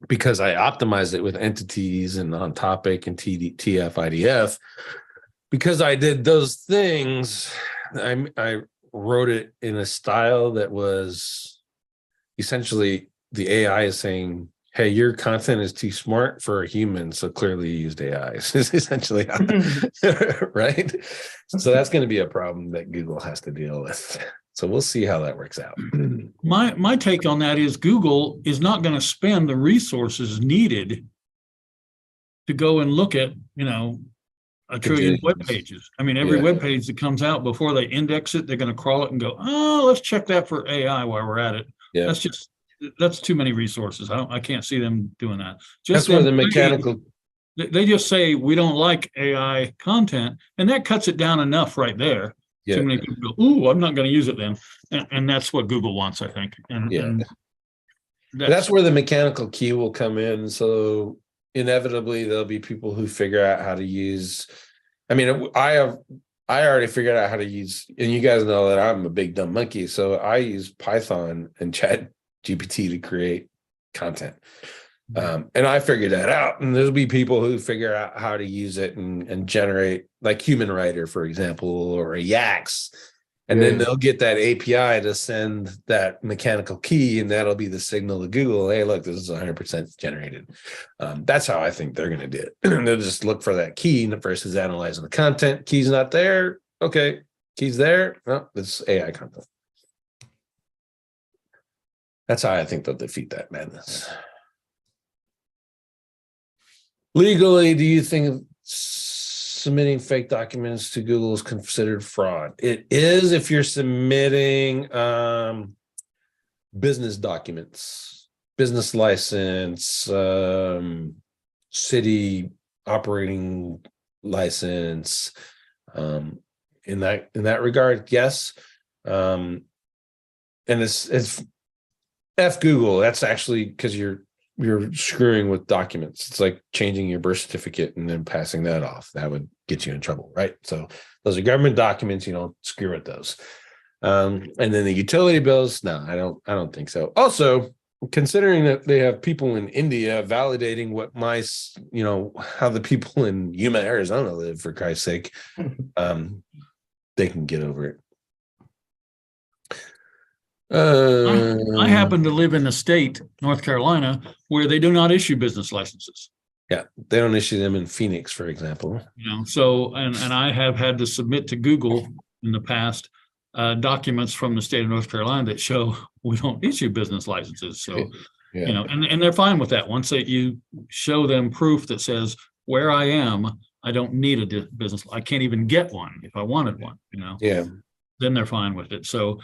Because I optimized it with entities and on topic and TF, IDF. Because I did those things, I wrote it in a style that was essentially the AI is saying, hey, your content is too smart for a human, so clearly you used AI. It's essentially right. So that's going to be a problem that Google has to deal with. So we'll see how that works out. My take on that is Google is not going to spend the resources needed to go and look at, a trillion web pages. I mean, every web page that comes out, before they index it, they're going to crawl it and go, oh, let's check that for AI while we're at it. Yeah. That's too many resources. I can't see them doing that. That's where the mechanical. They just say we don't like AI content, and that cuts it down enough right there. Yeah. Too many people go, ooh, I'm not going to use it then. And that's what Google wants, I think. And that's where the mechanical key will come in. So inevitably there'll be people who figure out how to use. I mean, I already figured out how to use, and you guys know that I'm a big dumb monkey. So I use Python and Chat GPT to create content. And I figured that out. And there'll be people who figure out how to use it and generate, like Human Writer, for example, or a Yax. And then they'll get that API to send that mechanical key, and that'll be the signal to Google. Hey, look, this is 100% generated. That's how I think they're going to do it. They'll just look for that key versus analyzing the content. Key's not there. Okay. Key's there. No, this is AI content. That's how I think they'll defeat that madness. Legally, do you think submitting fake documents to Google is considered fraud? It is if you're submitting business documents, business license, city operating license. In that regard, yes. And it's F Google. That's actually because you're screwing with documents. It's like changing your birth certificate and then passing that off. That would get you in trouble, right? So those are government documents. You don't screw with those. And then the utility bills, no, I don't think so. Also, considering that they have people in India validating what how the people in Yuma, Arizona live, for Christ's sake, they can get over it. I happen to live in a state, North Carolina, where they do not issue business licenses. Yeah, they don't issue them in Phoenix, for example. So and I have had to submit to Google in the past documents from the state of North Carolina that show we don't issue business licenses. So and they're fine with that. Once you show them proof that says where I am, I don't need a business. I can't even get one if I wanted one. Then they're fine with it. So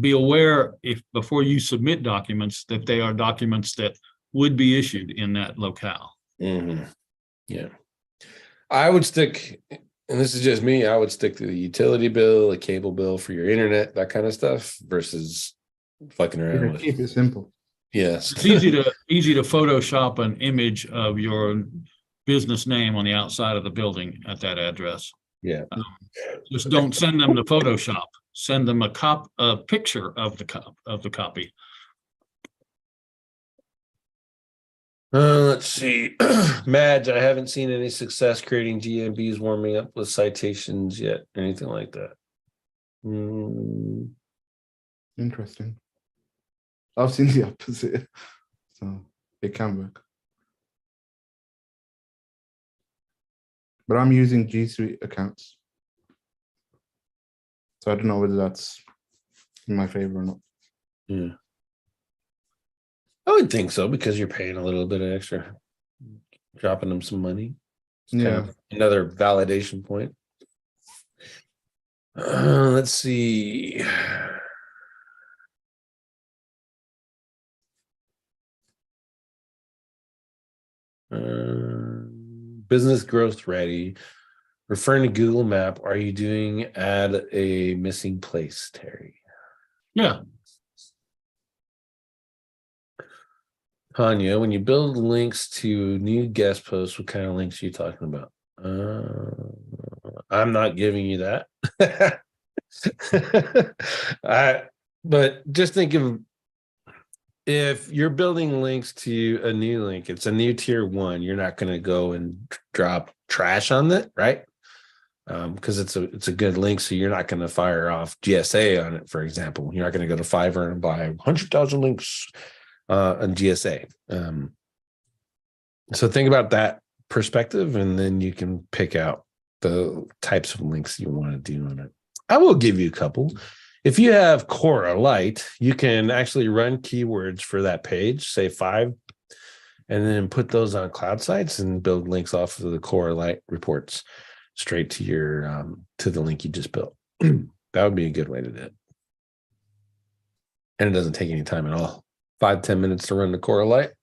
be aware before you submit documents that they are documents that would be issued in that locale. Mm-hmm. Yeah. I would stick, and this is just me, I would stick to the utility bill, a cable bill for your internet, that kind of stuff, versus fucking around with. Keep it simple. Yes. It's easy to Photoshop an image of your business name on the outside of the building at that address. Yeah. Just don't send them to Photoshop. Send them a picture of the copy. Let's see. Madge, I haven't seen any success creating GMBs warming up with citations yet. Anything like that. Interesting. I've seen the opposite, so it can work. But I'm using G Suite accounts, so I don't know whether that's in my favor or not. Yeah. I would think so, because you're paying a little bit extra, dropping them some money. It's kind of another validation point. Let's see. Business growth ready. Referring to Google Map, are you doing add a missing place, Terry? Yeah. Tanya, when you build links to new guest posts, what kind of links are you talking about? I'm not giving you that. But just think of, if you're building links to a new link, it's a new tier 1, you're not going to go and drop trash on it, right? Because it's a good link, so you're not going to fire off GSA on it, for example. You're not going to go to Fiverr and buy 100,000 links on GSA. So think about that perspective, and then you can pick out the types of links you want to do on it. I will give you a couple. If you have Cora Lite, you can actually run keywords for that page, say 5, and then put those on cloud sites and build links off of the Cora Lite reports straight to your to the link you just built. That would be a good way to do it. And it doesn't take any time at all. 5-10 minutes to run the Cora Lite.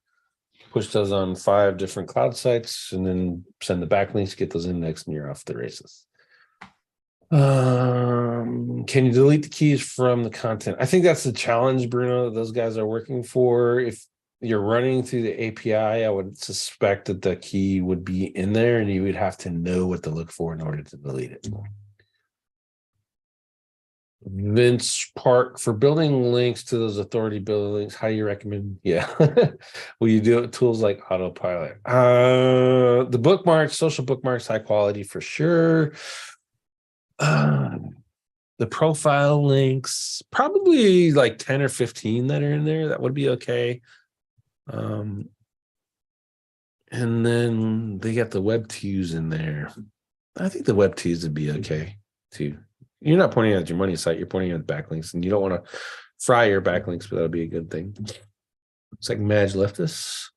Push those on 5 different cloud sites, and then send the backlinks, get those indexed, and you're off the races. Can you delete the keys from the content? I think that's the challenge, Bruno, that those guys are working for. If you're running through the API, I would suspect that the key would be in there, and you would have to know what to look for in order to delete it. Vince Park, for building links to those authority building links, how do you recommend? Yeah. Will you do it with tools like Autopilot? The bookmarks, social bookmarks, high quality for sure. The profile links, probably like 10 or 15 that are in there. That would be okay. And then they got the web 2s in there. I think the web 2s would be okay too. You're not pointing at your money site, you're pointing at backlinks, and you don't want to fry your backlinks, but that'll be a good thing. Looks like Madge left us.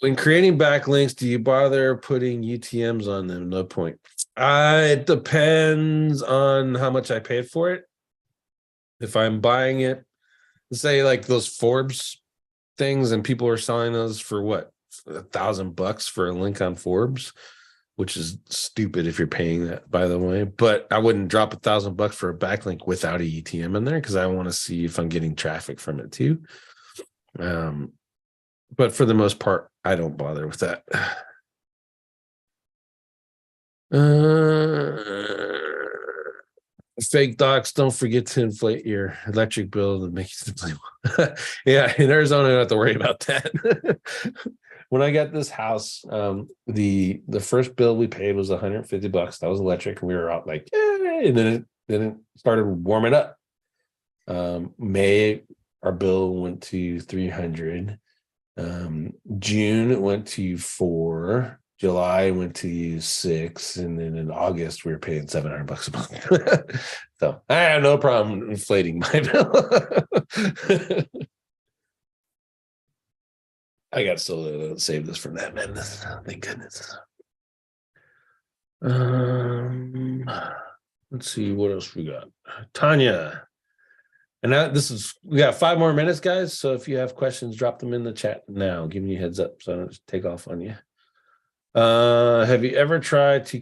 When creating backlinks, do you bother putting UTMs on them? No point. It depends on how much I paid for it. If I'm buying it, say like those Forbes things, and people are selling those for what, $1,000 for a link on Forbes, which is stupid if you're paying that, by the way. But I wouldn't drop $1,000 for a backlink without a UTM in there, because I want to see if I'm getting traffic from it too. But for the most part, I don't bother with that. Fake docs, don't forget to inflate your electric bill to make it. Yeah, in Arizona, I don't have to worry about that. When I got this house, the first bill we paid was $150. That was electric, and we were out like, and then it started warming up. May, our bill went to $300. June it went to $4. July went to $6, and then in August we were paying $700 a month. So I have no problem inflating my bill. I got so save this from that madness. Thank goodness. Let's see what else we got. Tanya. And now we got 5 more minutes, guys. So if you have questions, drop them in the chat now. Give me a heads up so I don't just take off on you. Have you ever tried to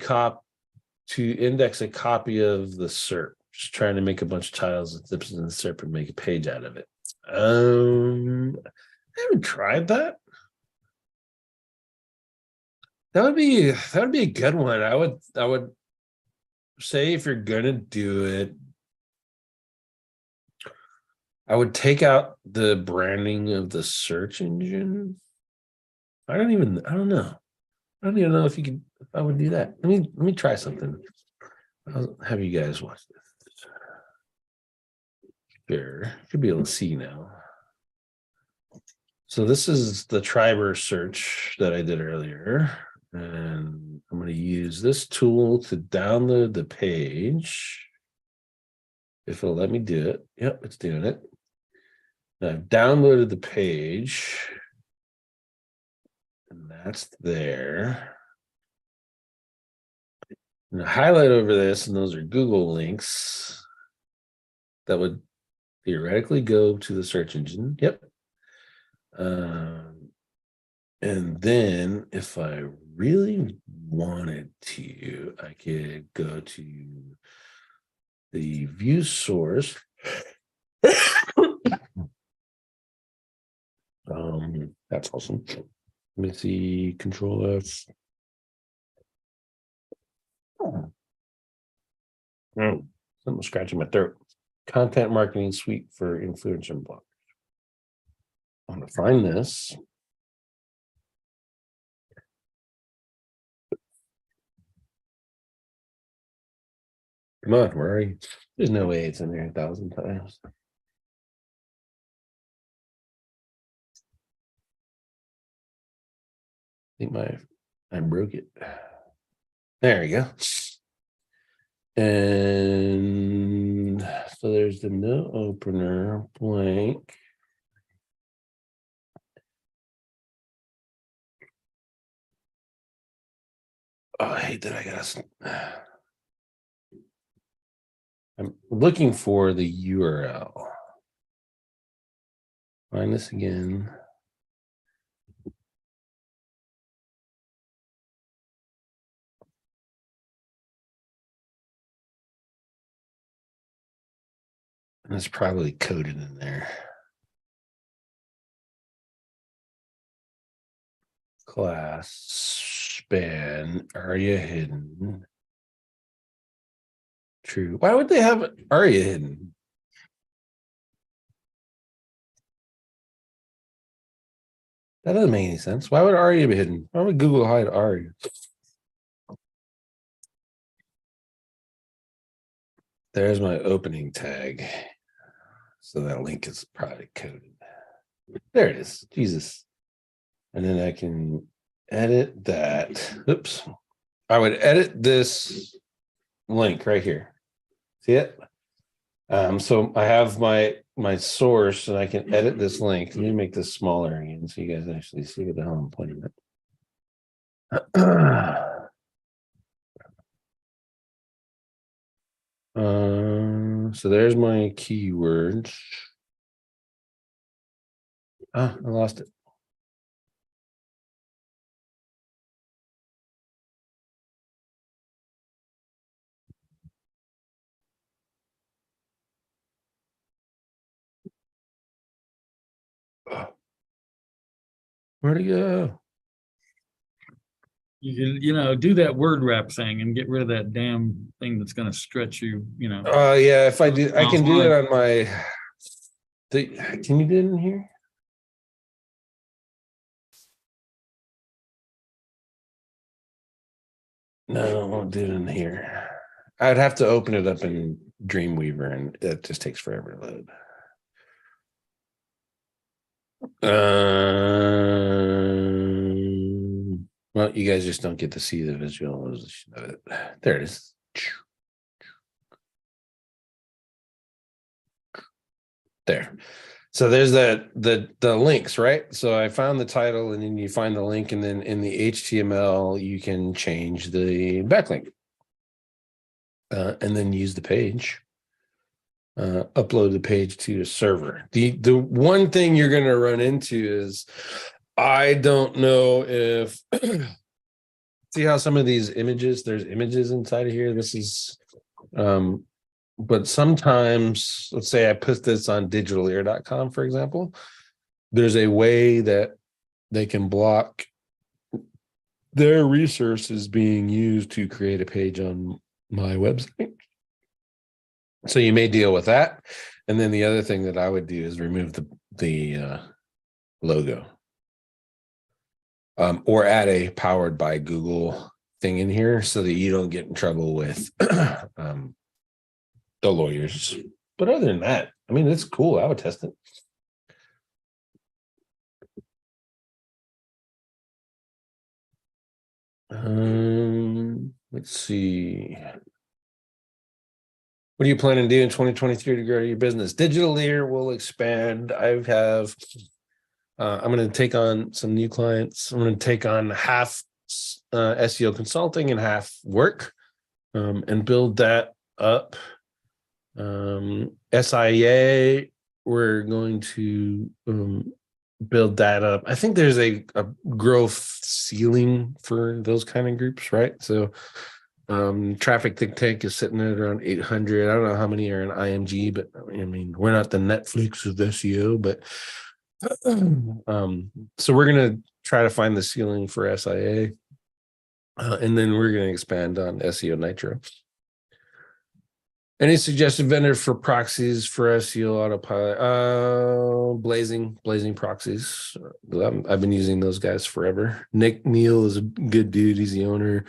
index a copy of the SERP? Just trying to make a bunch of tiles and zips in the SERP and make a page out of it. haven't tried that. That would be a good one. I would say if you're gonna do it, I would take out the branding of the search engine. I don't know. I don't even know if I would do that. Let me try something. I'll have you guys watch this. Sure. Should be able to see now. So this is the Triber search that I did earlier. And I'm going to use this tool to download the page. If it'll let me do it. Yep, it's doing it. I've downloaded the page. And that's there. And I highlight over this, and those are Google links that would theoretically go to the search engine. Yep. And then if I really wanted to, I could go to the view source. That's awesome. Let me see, Control F. Something scratching my throat. Content marketing suite for influencer and bloggers. I'm going to find this. Come on, where are you? There's no way it's in there 1,000 times. I think I broke it. There we go. And so there's the no opener blank. Oh, I hate that I got. I'm looking for the URL. Find this again. And it's probably coded in there. Class span ARIA hidden. True. Why would they have ARIA hidden? That doesn't make any sense. Why would ARIA be hidden? Why would Google hide ARIA? There's my opening tag. So that link is probably coded. There it is. Jesus. And then I can edit that. Oops. I would edit this link right here. See it? So I have my source and I can edit this link. Let me make this smaller again so you guys actually see what the hell I'm pointing at. So there's my keywords. I lost it. Where'd it go? You can, do that word wrap thing and get rid of that damn thing that's going to stretch you, Yeah, if I do, I can do it on my. Can you do it in here? No, I won't do it in here. I'd have to open it up in Dreamweaver, and it just takes forever to load. Well, you guys just don't get to see the visualization of it. There it is. There. So there's the links, right? So I found the title, and then you find the link, and then in the HTML you can change the backlink, and then use the page. Upload the page to a server. The one thing you're going to run into is, I don't know if see how some of these images, there's images inside of here. This is but sometimes, let's say I put this on digitalear.com, for example, there's a way that they can block their resources being used to create a page on my website. So you may deal with that. And then the other thing that I would do is remove the logo. Or add a powered by Google thing in here so that you don't get in trouble with the lawyers. But other than that, I mean, it's cool. I would test it. Let's see. What do you plan to do in 2023 to grow your business? Digital Leader will expand. I'm going to take on some new clients. I'm going to take on half SEO consulting and half work, and build that up. SIA, we're going to build that up. I think there's a growth ceiling for those kind of groups, right? So Traffic Think Tank is sitting at around 800. I don't know how many are in IMG, but I mean, we're not the Netflix of SEO, but so we're going to try to find the ceiling for SIA, and then we're going to expand on SEO Nitro. Any suggested vendor for proxies for SEO Autopilot? Blazing proxies. I've been using those guys forever. Nick Neal is a good dude. He's the owner.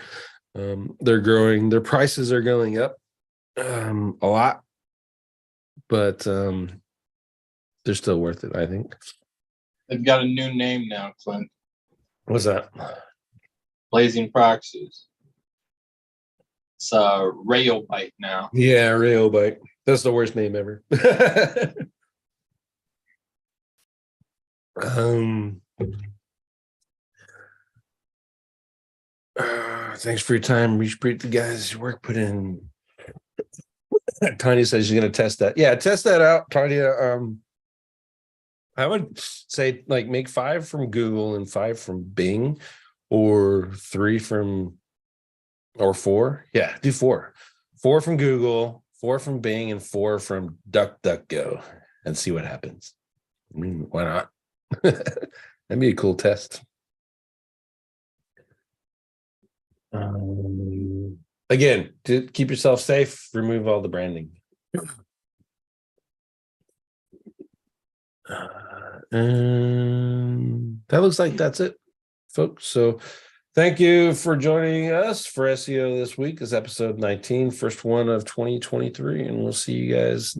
They're growing. Their prices are going up a lot, but they're still worth it, I think. They've got a new name now, Clint. What's that? Blazing Proxies. It's Railbite now. Yeah, Railbite. That's the worst name ever. Thanks for your time. We appreciate the guys' work put in. Tanya says she's going to test that. Yeah, test that out, Tanya. I would say like make 5 from Google and 5 from Bing, or 3 from, or 4. Yeah, do 4. 4 from Google, 4 from Bing, and 4 from DuckDuckGo, and see what happens. I mean, why not? That'd be a cool test. Again, to keep yourself safe, remove all the branding. And that looks like that's it, folks. So thank you for joining us for SEO this week. This is episode 19, first one of 2023, and we'll see you guys